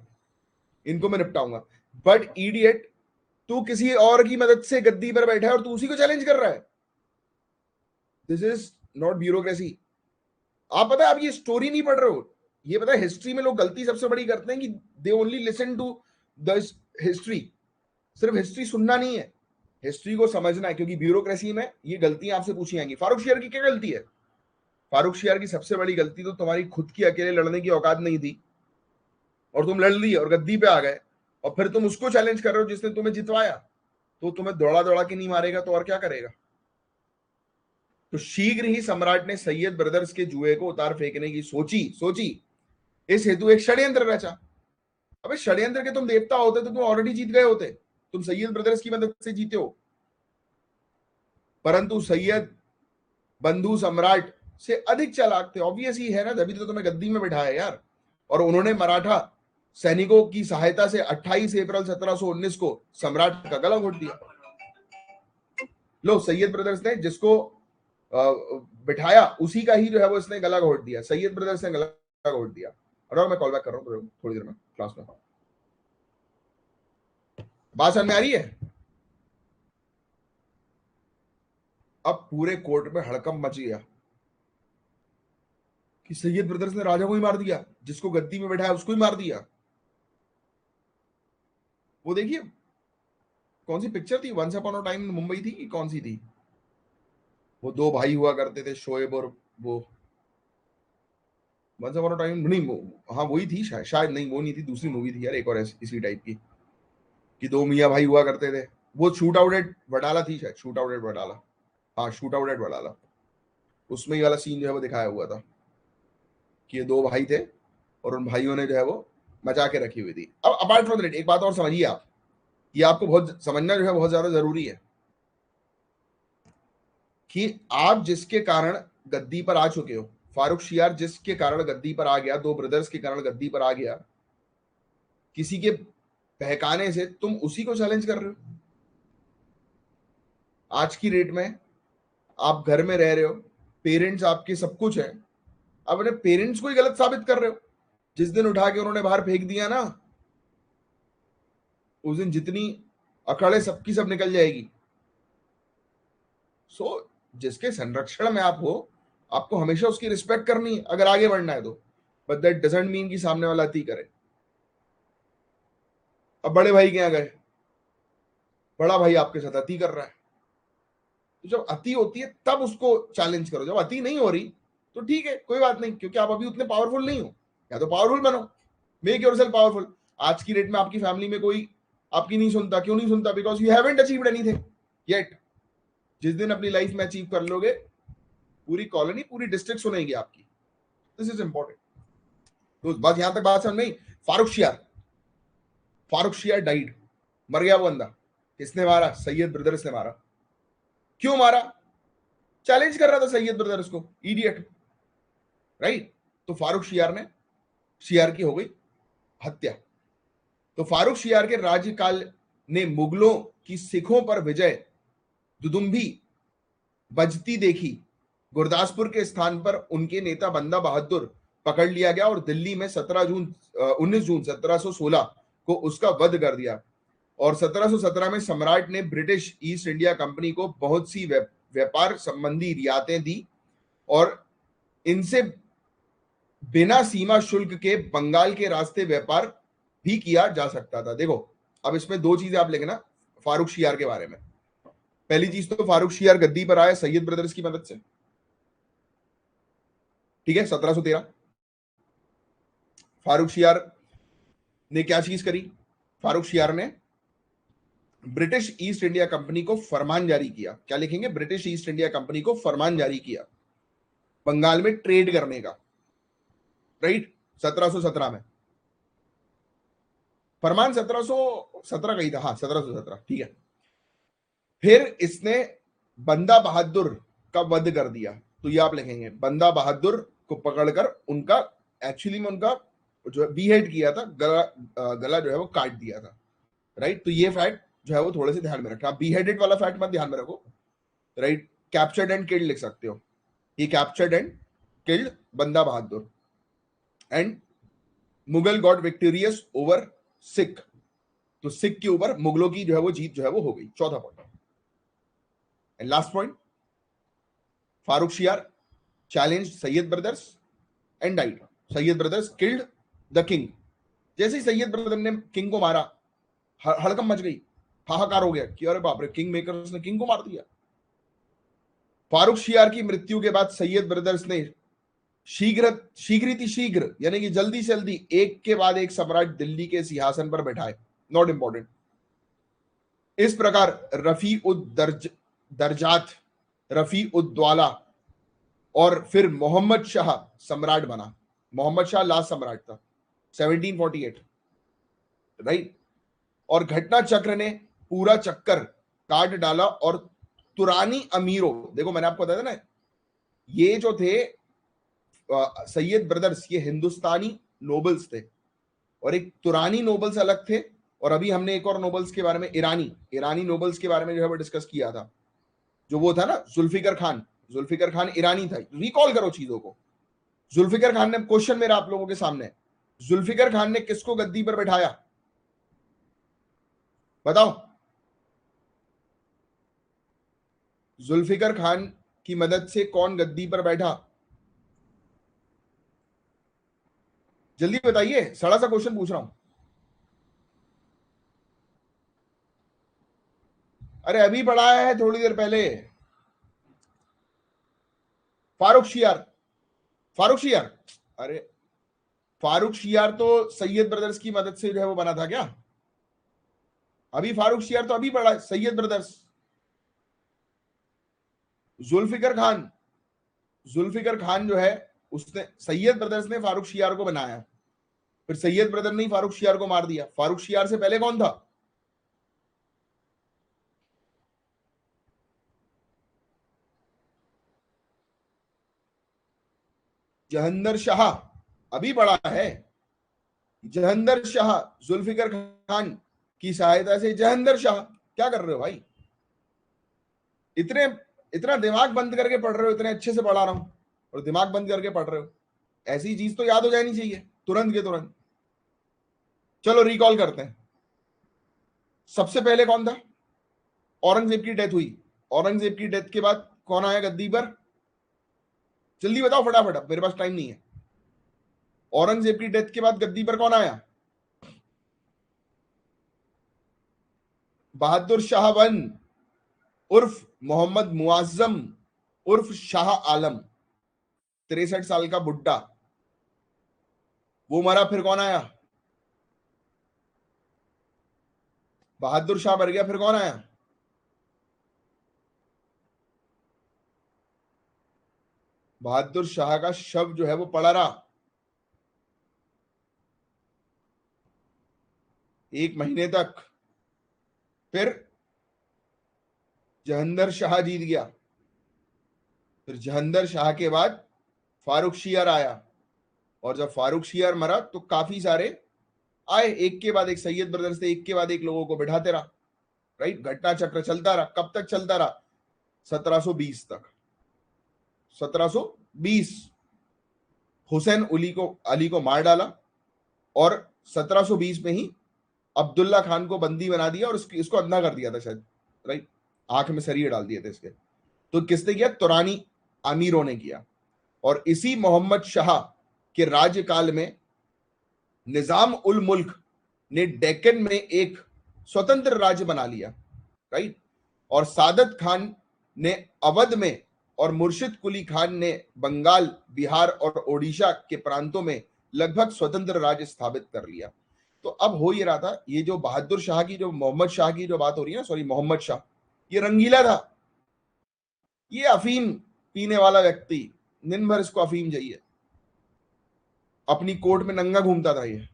इनको मैं निपटाऊंगा। बट इडियट, तू किसी और की मदद से गद्दी पर बैठा है और तू उसी को चैलेंज कर रहा है। This is not bureaucracy. आप पता है आप ये स्टोरी नहीं पढ़ रहे हो, ये पता है हिस्ट्री में लोग गलती सबसे बड़ी करते हैं कि they only listen to the history. सिर्फ हिस्ट्री सुनना नहीं है, हिस्ट्री को समझना है, क्योंकि ब्यूरोक्रेसी में ये गलतियां आपसे पूछी जाएंगी। फारूक शेर की क्या गलती है, फारूक शियार की सबसे बड़ी गलती तो तुम्हारी खुद की अकेले लड़ने की औकात नहीं थी, और तुम लड़ ली और गद्दी पे आ गए, और फिर तुम उसको चैलेंज कर रहे हो जिसने तुम्हें जितवाया। तो तुम्हें दौड़ा दौड़ा के नहीं मारेगा तो और क्या करेगा। तो शीघ्र ही सम्राट ने सैयद ब्रदर्स के जुए को उतार फेंकने की सोची सोची इस हेतु एक षड्यंत्र रचा। अबे षड्यंत्र के तुम देवता होते तो तुम ऑलरेडी जीत गए होते, तुम सैयद ब्रदर्स की मदद से जीते हो। परंतु सैयद बंधु सम्राट से अधिक चालाक थे, ऑब्वियस ही है ना, तभी तो तुम्हें गद्दी में बिठाया यार। और उन्होंने मराठा सैनिकों की सहायता से 28 अप्रैल 1719 को सम्राट का गला घोट दिया। लो, सैयद ब्रदर्स ने जिसको बिठाया उसी का ही जो है वो इसने गला घोट दिया, सैयद ब्रदर्स ने गला घोट दिया। और मैं कॉल बैक कर रहा हूँ थोड़ी देर में क्लास में। बात समझ में आ रही है? अब पूरे कोर्ट में हड़कंप मच गया कि सैयद ब्रदर्स ने राजा को ही मार दिया, जिसको गद्दी में बैठाया उसको ही मार दिया। वो देखिए कौन सी पिक्चर थी, once upon a time Mumbai थी कि कौन सी थी, वो दो भाई हुआ करते थे, शोएब और वो, वंस अपॉन अ टाइम नहीं हाँ वही थी शायद नहीं वो नहीं थी, दूसरी मूवी थी यार एक और इसी टाइप की, कि दो मियाँ भाई हुआ करते थे। वो शूट आउट एट वडाला थी शायद, शूट आउट एट वडाला, हाँ शूट आउट एट वडाला। उसमें ये वाला सीन जो है वो दिखाया हुआ था कि ये दो भाई थे और उन भाइयों ने जो है वो मचा के रखी हुई थी। अब अपार्ट फ्रॉम दैट एक बात और समझिए आप, ये आपको बहुत समझना जो है बहुत ज्यादा जरूरी है, कि आप जिसके कारण गद्दी पर आ चुके हो, फारूक शियार जिसके कारण गद्दी पर आ गया, दो ब्रदर्स के कारण गद्दी पर आ गया, किसी के बहकाने से तुम उसी को चैलेंज कर रहे हो। आज की डेट में आप घर में रह रहे हो, पेरेंट्स आपके सब कुछ है, अब अपने पेरेंट्स को ही गलत साबित कर रहे हो। जिस दिन उठा के उन्होंने बाहर फेंक दिया ना, उस दिन जितनी अकड़े सबकी सब निकल जाएगी। सो जिसके संरक्षण में आप हो, आपको हमेशा उसकी रिस्पेक्ट करनी है अगर आगे बढ़ना है तो, बट दैट डजंट मीन कि सामने वाला अति करे। अब बड़े भाई के यहाँ गए, बड़ा भाई आपके साथ अति कर रहा है, तो जब अति होती है तब उसको चैलेंज करो, जब अति नहीं हो रही तो ठीक है कोई बात नहीं, क्योंकि आप अभी उतने पावरफुल नहीं हो, या तो पावरफुल बनो, मेक योरसेल्फ पावरफुल। आज की डेट में आपकी फैमिली में कोई आपकी नहीं सुनता, क्यों नहीं सुनता? Because you haven't achieved anything yet. जिस दिन अपनी लाइफ में अचीव कर लोगे, पूरी कॉलोनी पूरी डिस्ट्रिक्ट सुनेगी आपकी। This is important. तो बस यहां तक बात समझ में आई। फारूक शियार डाइड, मर गया वो बंदा। किसने मारा? सैयद ब्रदर्स ने मारा। क्यों मारा? चैलेंज कर रहा था सैयद ब्रदर्स को, इडियट, राइट? तो फारूक शियार की हो गई हत्या। तो फारूक शियार के राज्यकाल ने मुगलों की सिखों पर विजय दुदुम्भी बजती देखी। गुरदासपुर के स्थान पर उनके नेता बंदा बहादुर पकड़ लिया गया और दिल्ली में 19 जून 1716 को उसका वध कर दिया। और 1717 में सम्राट ने ब्रिटिश ईस्ट इंडिया कंपनी को बहुत सी व्यापार संबंधी रियायतें दी और इनसे बिना सीमा शुल्क के बंगाल के रास्ते व्यापार भी किया जा सकता था। देखो अब इसमें दो चीजें आप लिखना फारूक शियार के बारे में। पहली चीज तो फारूक शियार गद्दी पर आया सैयद ब्रदर्स की मदद से, ठीक है, 1713। फारूक शियार ने क्या चीज करी? फारूक शियार ने ब्रिटिश ईस्ट इंडिया कंपनी को फरमान जारी किया। क्या लिखेंगे? ब्रिटिश ईस्ट इंडिया कंपनी को फरमान जारी किया बंगाल में ट्रेड करने का, राइट? 1717 में फरमान 1717 का ही था, हाँ 1717, ठीक है। फिर इसने बंदा बहादुर का वध कर दिया। तो ये आप लिखेंगे बंदा बहादुर को पकड़कर उनका एक्चुअली में उनका जो है बीहेड किया था, गला जो है वो काट दिया था, राइट? तो ये फैक्ट जो है वो थोड़े से ध्यान में रखना। बीहेडेड वाला फैक्ट मत ध्यान में रखो, राइट? कैप्चर्ड एंड किल्ड लिख सकते हो। ही captured and killed Banda Bahadur and Mughal got victorious over Sikh. तो सिख के ऊपर मुगलों की जो है वो जीत जो है वो हो गई। चौथा point and last point, Farrukh Siyar challenge Sayyid brothers and died. Sayyid brothers killed the king. जैसे ही सैयद ब्रदर ने किंग को मारा, हड़कंप मच गई, हाहाकार हो गया कि अरे बाप रे, किंग मेकर्स ने किंग को मार दिया। फारूक शियार की मृत्यु के बाद सैयद ब्रदर्स ने शीघ्र शीघ्र यानी कि जल्दी से जल्दी एक के बाद एक सम्राट दिल्ली के सिंहासन पर बैठाए, नॉट इंपॉर्टेंट। इस प्रकार रफी उद दर्जात, रफी उद्दौला और फिर मोहम्मद शाह सम्राट बना। मोहम्मद शाह लास्ट सम्राट था 1748, राइट। और घटना चक्र ने पूरा चक्कर काट डाला और तुरानी अमीरों, देखो मैंने आपको बताया था ना, ये जो थे सैयद ब्रदर्स, ये हिंदुस्तानी नोबल्स थे, और एक तुरानी नोबल्स अलग थे। और अभी हमने एक और नोबल्स के बारे में, ईरानी नोबल्स के बारे में जो है वो डिस्कस किया था, जो वो था ना जुल्फिकर खान। जुल्फिकर खान ईरानी था, रिकॉल करो चीजों को। जुल्फिकर खान ने, क्वेश्चन मेरा आप लोगों के सामने, जुल्फिकर खान ने किसको गद्दी पर बैठाया, बताओ। जुल्फिकर खान की मदद से कौन गद्दी पर बैठा, जल्दी बताइए, सड़ा सा क्वेश्चन पूछ रहा हूं। अरे अभी पढ़ाया है थोड़ी देर पहले, फारूक शियार। फारूक शियार, अरे फारूक शियार तो सैयद ब्रदर्स की मदद से जो है वो बना था क्या? अभी फारूक शियार तो अभी पढ़ा है, सैयद ब्रदर्स। जुल्फिकर खान, जुल्फिकर खान जो है, उसने, सैयद ब्रदर्स ने फारूक शियार को बनाया, फिर सैयद ब्रदर ने फारूक शियार को मार दिया। फारूक शियार से पहले कौन था? जहंदर शाह, अभी बड़ा है। जहंदर शाह, जुल्फिकर खान की सहायता से जहंदर शाह। क्या कर रहे हो भाई, इतने इतना दिमाग बंद करके पढ़ रहे हो, इतने अच्छे से पढ़ा रहा हूं और दिमाग बंद करके पढ़ रहे हो। ऐसी चीज तो याद हो जानी चाहिए तुरंत के तुरंत। चलो रिकॉल करते हैं। सबसे पहले कौन था? औरंगजेब की डेथ हुई। औरंगजेब की डेथ के बाद कौन आया गद्दी पर? जल्दी बताओ फटाफट, अब मेरे पास टाइम नहीं है। औरंगजेब की डेथ के बाद गद्दी पर कौन आया? बहादुर शाह वन, उर्फ मोहम्मद मुआज्जम, उर्फ शाह आलम, 63 साल का बुड्ढा, वो मरा। फिर कौन आया? बहादुर शाह मर गया, फिर कौन आया? बहादुर शाह का शव जो है वो पड़ा रहा 1 महीने तक। फिर जहंदर शाह जीत गया। फिर जहंदर शाह के बाद फारूक शियार आया, और जब फारूक शियार मरा तो काफी सारे आए, एक के बाद एक, सैयद ब्रदर्स से एक के बाद एक लोगों को बैठाते रहा, राइट। घटना चक्र चलता रहा, कब तक चलता रहा? 1720 तक। 1720 हुसैन अली को मार डाला, और 1720 में ही अब्दुल्ला खान को बंदी बना दिया और इसको अंधा कर दिया था शायद, राइट। आंख में सरिये डाल दिए थे इसके। तो किसने किया? तुरानी अमीरों ने किया। और इसी मोहम्मद शाह के राज्यकाल में निजाम उल मुल्क ने डेक्कन में एक स्वतंत्र राज्य बना लिया, राइट। और सादत खान ने अवध में, और मुर्शिद कुली खान ने बंगाल, बिहार और ओडिशा के प्रांतों में लगभग स्वतंत्र राज्य स्थापित कर लिया। तो अब हो ये रहा था, ये जो बहादुर शाह की, जो मोहम्मद शाह की जो बात हो रही है ना, सॉरी मोहम्मद शाह, ये रंगीला था। ये अफीम पीने वाला व्यक्ति, दिन भर इसको अफीम चाहिए। अपनी कोर्ट में नंगा घूमता था ये,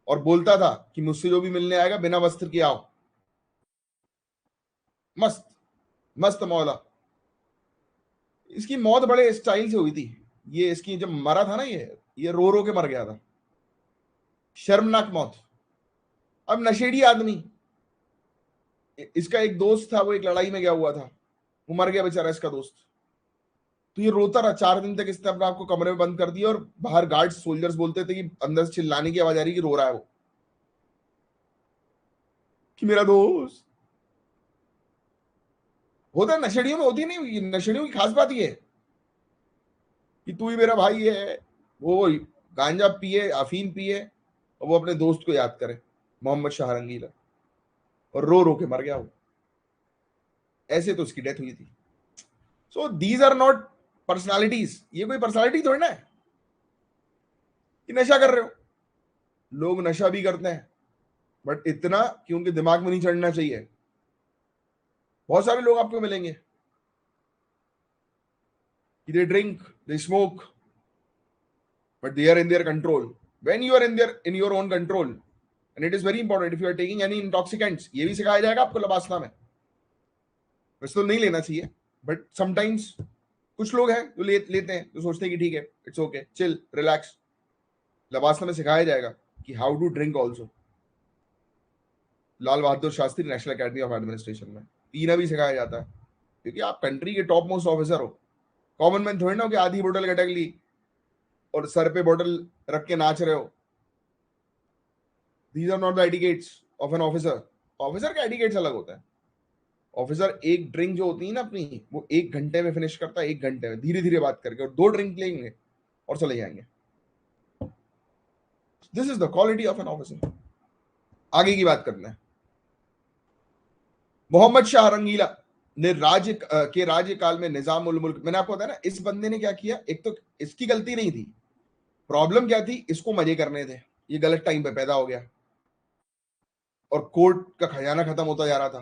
और बोलता था कि मुझसे जो भी मिलने आएगा बिना वस्त्र के आओ। मस्त, मस्त मौला। इसकी मौत बड़े स्टाइल से हुई थी। ये इसकी जब मरा था ना, ये रो रो के मर गया था, शर्मनाक मौत। अब नशेड़ी आदमी, इसका एक दोस्त था, वो एक लड़ाई में गया हुआ था, वो मर गया बेचारा इसका दोस्त। तो ये रोता रहा 4 दिन तक। इसने अपने आपको कमरे में बंद कर दिया, और बाहर गार्ड्स, सोल्जर्स बोलते थे कि अंदर से चिल्लाने की आवाज आ रही है कि रो रहा है वो, कि मेरा दोस्त। होता है नशेड़ियों में, होती नहीं, नशेड़ियों की खास बात ये है कि तू ही मेरा भाई है। वो गांजा पिए, अफीम पिए, और वो अपने दोस्त को याद करे, मोहम्मद शाह रंगीला, और रो रो के मर गया वो। ऐसे तो उसकी डेथ हुई थी। So these are not personalities, ये कोई पर्सनालिटी थोड़ी ना है कि नशा कर रहे हो। लोग नशा भी करते हैं बट इतना कि उनके दिमाग में नहीं चढ़ना चाहिए। बहुत सारे लोग आपको मिलेंगे कि they drink, they smoke, but they are in their control. When you are in your own control, and it is very important if you are taking any intoxicants, ये भी सिखाया जाएगा आपको लबासना में। वैसे तो नहीं लेना चाहिए बट समटाइम्स कुछ लोग हैं जो लेते हैं, जो सोचते हैं कि ठीक है, it's okay, chill, relax. LBSNAA में सिखाया जाएगा कि how to drink also. Lal Bahadur Shastri national academy of administration में पीना भी सिखाया जाता है, क्योंकि आप कंट्री के टॉप मोस्ट ऑफिसर हो। कॉमन मैन थोड़ी ना हो कि आधी बोतल गटक ली और सर पे बोतल रख के नाच रहे हो। These are not the etiquettes of an officer. Officer का एटिकेट्स अलग होता है। ऑफिसर एक ड्रिंक जो होती है ना अपनी, वो 1 घंटे में फिनिश करता है, 1 घंटे में धीरे धीरे बात करके, और 2 ड्रिंक लेंगे और चले जाएंगे। This is the quality of an officer. आगे की बात करना है। मोहम्मद शाह रंगीला ने राज्यकाल में निजाम उल मुल्क, मैंने आपको बताया ना, इस बंदे ने क्या किया, एक तो इसकी गलती नहीं थी, प्रॉब्लम क्या थी, इसको मजे करने थे, ये गलत टाइम पे पैदा हो गया और कोर्ट का खजाना खत्म होता जा रहा था।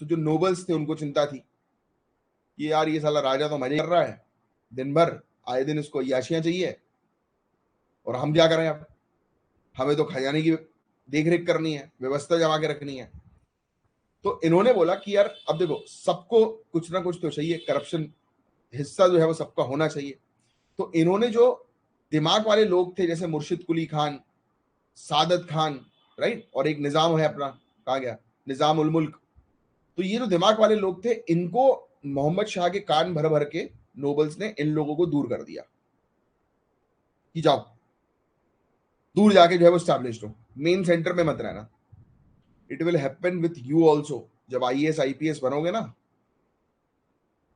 तो जो नोबल्स थे उनको चिंता थी कि यार ये साला राजा तो मजे कर रहा है दिन भर, आए दिन इसको याशियां चाहिए, और हम क्या करें अब, हमें तो खजाने की देख रेख करनी है, व्यवस्था जमा के रखनी है। तो इन्होंने बोला कि यार अब देखो, सबको कुछ ना कुछ तो चाहिए, करप्शन हिस्सा जो है वो सबका होना चाहिए। तो इन्होंने जो दिमाग वाले लोग थे, जैसे मुर्शिद कुली खान, सादत खान, राइट, और एक निजाम है अपना, कहा गया निजाम उल मुल्क, तो ये जो दिमाग वाले लोग थे, इनको मोहम्मद शाह के कान भर भर के नोबल्स ने इन लोगों को दूर कर दिया कि जाओ दूर जाके जो है वो स्टैब्लिश हो, मेन सेंटर में मत रहना। It will happen with you also. जब आईएएस आईपीएस बनोगे ना,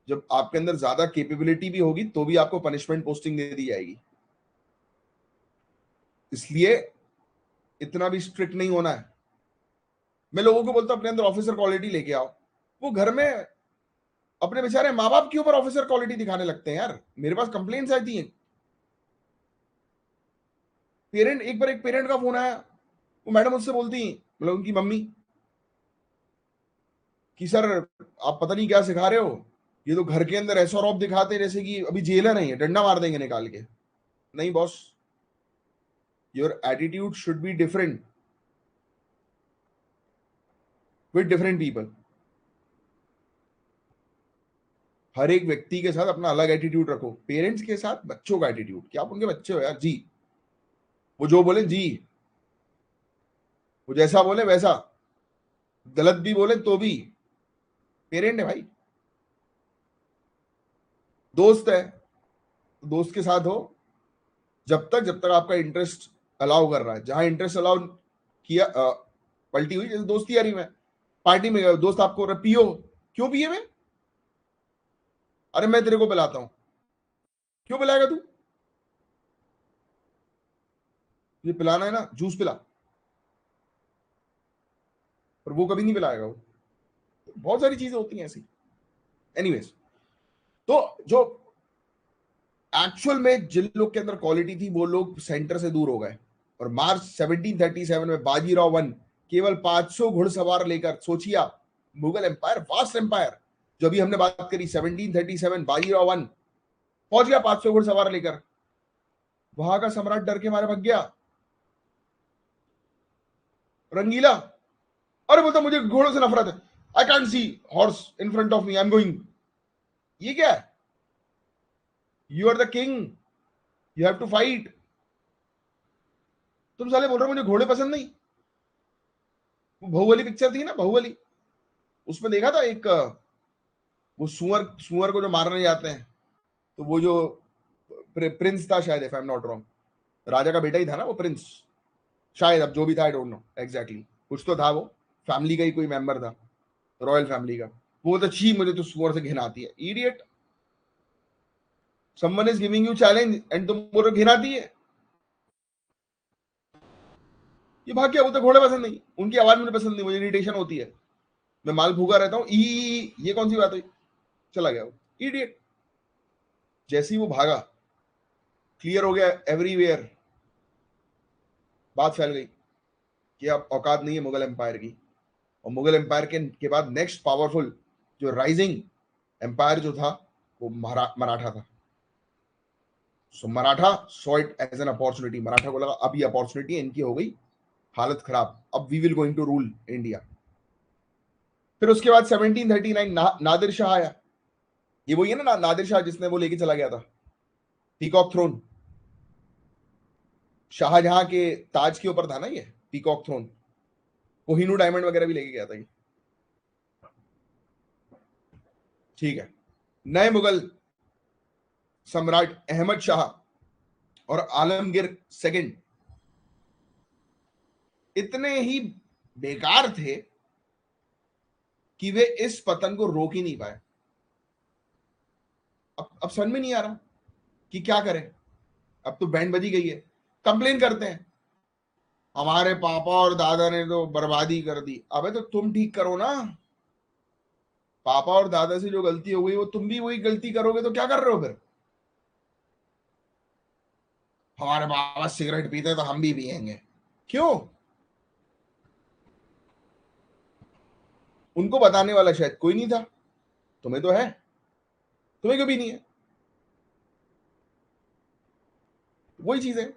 जब आपके अंदर ज्यादा कैपेबिलिटी भी होगी तो भी आपको पनिशमेंट पोस्टिंग दे दी जाएगी। इसलिए इतना भी स्ट्रिक्ट नहीं होना है। मैं लोगों को बोलता हूं अपने अंदर ऑफिसर क्वालिटी लेके आओ। वो घर में अपने बेचारे माँ बाप के ऊपर ऑफिसर क्वालिटी दिखाने लगते हैं यार। मेरे पास कंप्लेंट्स आती हैं, पेरेंट, एक बार एक पेरेंट का फोन आया, वो मैडम मुझसे बोलती, मतलब उनकी मम्मी, कि सर आप पता नहीं क्या सिखा रहे हो, ये तो घर के अंदर ऐसा रौब दिखाते हैं जैसे कि अभी जेल नहीं है, डंडा मार देंगे निकाल के। नहीं boss, your attitude should be different with different people. हर एक व्यक्ति के साथ अपना अलग एटीट्यूड रखो। पेरेंट्स के साथ बच्चों का एटीट्यूड, क्या आप उनके बच्चे हो यार जी, वो जो बोले जी, वो जैसा बोले वैसा, गलत भी बोले तो भी पेरेंट है भाई। दोस्त है तो दोस्त के साथ हो, जब तक आपका इंटरेस्ट अलाउ कर रहा है। जहां इंटरेस्ट अलाउ किया, पलटी हुई, जैसे दोस्ती यारी में, पार्टी में गए, दोस्त आपको पियो, क्यों पिए मैं, अरे मैं तेरे को पिलाता हूं, क्यों पिलाएगा तू, ये पिलाना है ना, जूस पिला, पर वो कभी नहीं पिलाएगा वो। बहुत सारी चीजें होती हैं ऐसी। एनीवेज, तो जो एक्चुअल में जिन लोग के अंदर क्वालिटी थी, वो लोग सेंटर से दूर हो गए। और मार्च 1737 में बाजीराव वन केवल 500 घुड़सवार लेकर, सोचिए आप, मुगल एम्पायर, वास्ट एम्पायर, जो अभी हमने बात करी 1737, बाजीराव वन पहुंच गया 500 घुड़सवार लेकर। वहां का सम्राट डर के मारे भग गया। रंगीला, अरे बोलता मुझे घोड़ों से नफरत है, I can't see horse in front of me, I am going. ये क्या है, you are the king, you have to fight. तुम साले बोल रहे हो मुझे घोड़े पसंद नहीं। वो बाहुबली पिक्चर थी ना, बाहुबली, उसमें देखा था एक, वो सुअर सुअर को जो मारने जाते हैं, तो वो जो प्रिंस था शायद, if I am not wrong, राजा का बेटा ही था ना वो प्रिंस, शायद, अब जो भी था आई डोंट नो एग्जैक्टली, कुछ तो था वो, फैमिली का ही कोई मेंबर था, रॉयल फैमिली का। वो तो छी, मुझे तो सुअर से घिन आती है। Idiot, someone is giving you challenge and तुम बोल रहे हो घिन आती है। ये भाग क्या, वो तो घोड़े पसंद नहीं, उनकी आवाज मुझे पसंद नहीं, मुझे इरिटेशन होती है, मैं माल भूखा रहता हूँ, ई ये कौन सी बात हुई, चला गया वो, इडियट। जैसे ही वो भागा, क्लियर हो गया एवरीवेयर, बात फैल गई कि अब औकात नहीं है मुगल एम्पायर की। और मुगल एम्पायर के बाद नेक्स्ट पावरफुल जो राइजिंग एम्पायर जो था वो मराठा था। So Maratha saw it as an opportunity. Maratha को लगा अब ये अपॉर्चुनिटी इनकी हो गई हालत खराब, अब we will going to rule India. फिर उसके बाद 1739 नादिर शाह आया। ये वही है ना नादिर शाह जिसने वो लेके चला गया था पीकॉक थ्रोन, शाहजहां के ताज के ऊपर था ना ये पीकॉक थ्रोन। कोहिनूर डायमंड वगैरह भी लेके गया था ये। ठीक है। नए मुगल सम्राट अहमद शाह और आलमगीर सेकंड इतने ही बेकार थे कि वे इस पतन को रोक ही नहीं पाए। अब समझ में नहीं आ रहा कि क्या करें। अब तो बैंड बजी गई है, कंप्लेन करते हैं हमारे पापा और दादा ने तो बर्बादी कर दी। अबे तो तुम ठीक करो ना। पापा और दादा से जो गलती हो गई वो तुम भी वही गलती करोगे तो क्या कर रहे हो फिर। हमारे बाबा सिगरेट पीते तो हम भी पियेंगे। क्यों? उनको बताने वाला शायद कोई नहीं था। तुम्हें तो है, तुम्हें क्यों भी नहीं है? वही चीज है,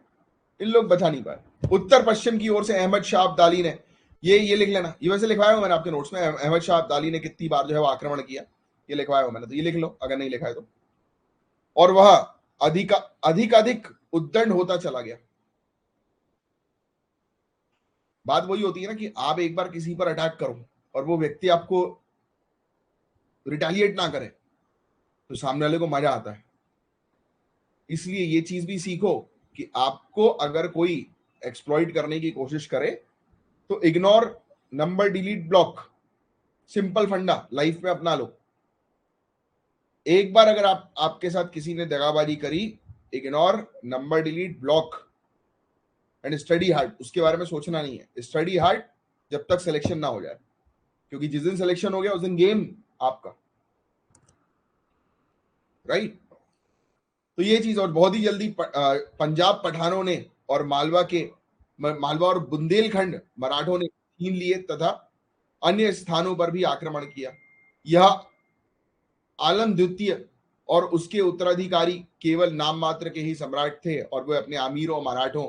इन लोग बचा नहीं पाए। उत्तर पश्चिम की ओर से अहमद शाह अब्दाली ने, ये लिख लेना, ये वैसे लिखवाया हुआ मैंने आपके नोट्स में, अहमद शाह अब्दाली ने कितनी बार जो है वो आक्रमण किया, ये लिखवाया हुआ मैंने, तो ये लिख लो अगर नहीं लिखा है तो। और वह अधिक अधिक अधिक उद्दंड होता चला गया। बात वही होती है ना कि आप एक बार किसी पर अटैक करो और वो व्यक्ति आपको रिटेलिएट ना करे तो सामने वाले को मजा आता है। इसलिए ये चीज भी सीखो कि आपको अगर कोई एक्सप्लॉइट करने की कोशिश करे तो ignore, number delete block, simple फंडा लाइफ में अपना लो। एक बार अगर आपके साथ किसी ने दगाबाजी करी, ignore, number delete block and study hard. उसके बारे में सोचना नहीं है, स्टडी हार्ड जब तक सिलेक्शन ना हो जाए, क्योंकि जिस दिन सिलेक्शन हो गया उस दिन गेम आपका, राइट। तो ये चीज, और बहुत ही जल्दी पंजाब पठानों ने और मालवा और बुंदेलखंड मराठों ने छीन लिए तथा अन्य स्थानों पर भी आक्रमण किया। यह आलम द्वितीय और उसके उत्तराधिकारी केवल नाम मात्र के ही सम्राट थे और वे अपने अमीरों, मराठों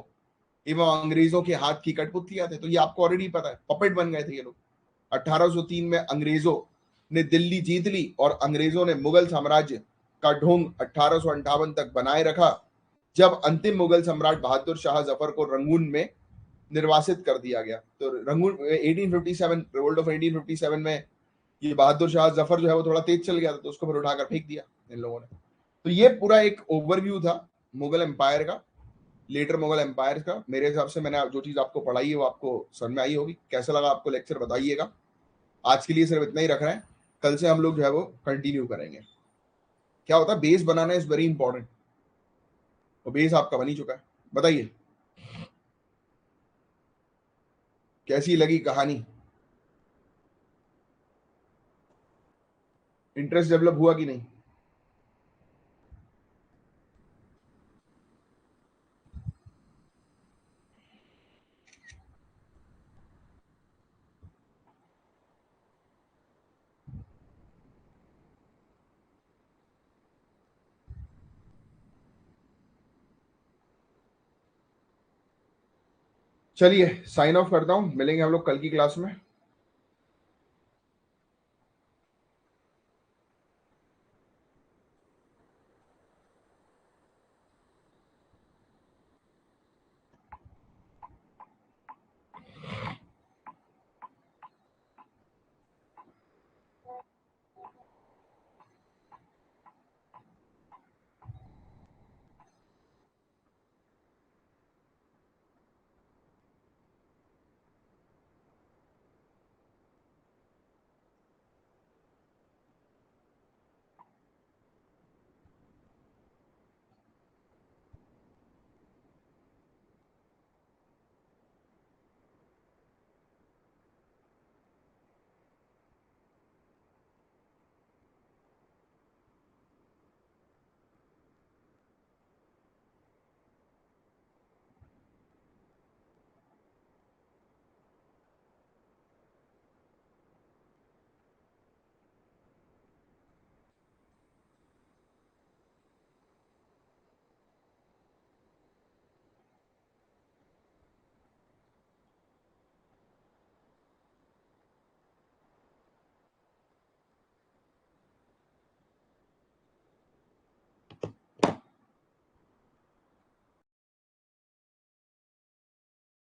एवं अंग्रेजों के हाथ की कठपुतलियां थे। तो ये आपको ऑलरेडी पता है, पपेट बन गए थे ये लोग। 1803 में अंग्रेजों ने दिल्ली जीत ली और अंग्रेजों ने मुगल साम्राज्य का ढोंग 1858 तक बनाए रखा, जब अंतिम मुगल सम्राट बहादुर शाह जफर को रंगून में निर्वासित कर दिया गया। तो रंगून 1857, रिवोल्ट ऑफ 1857 में ये बहादुर शाह जफर जो है वो थोड़ा तेज चल गया था, तो उसको फिर उठाकर फेंक दिया इन लोगों ने। तो ये पूरा एक ओवरव्यू था मुगल एम्पायर का, लेटर मुगल एम्पायर का। मेरे हिसाब से मैंने जो चीज आपको पढ़ाई है वो आपको समझ में आई होगी। कैसा लगा आपको लेक्चर बताइएगा। आज के लिए सिर्फ इतना ही रख रहे हैं, कल से हम लोग जो है वो कंटिन्यू करेंगे। क्या होता है, base banana is very important. और बेस आपका बन ही चुका है। बताइए कैसी लगी कहानी, इंटरेस्ट डेवलप हुआ कि नहीं? चलिए साइन ऑफ करता हूं, मिलेंगे हम लोग कल की क्लास में।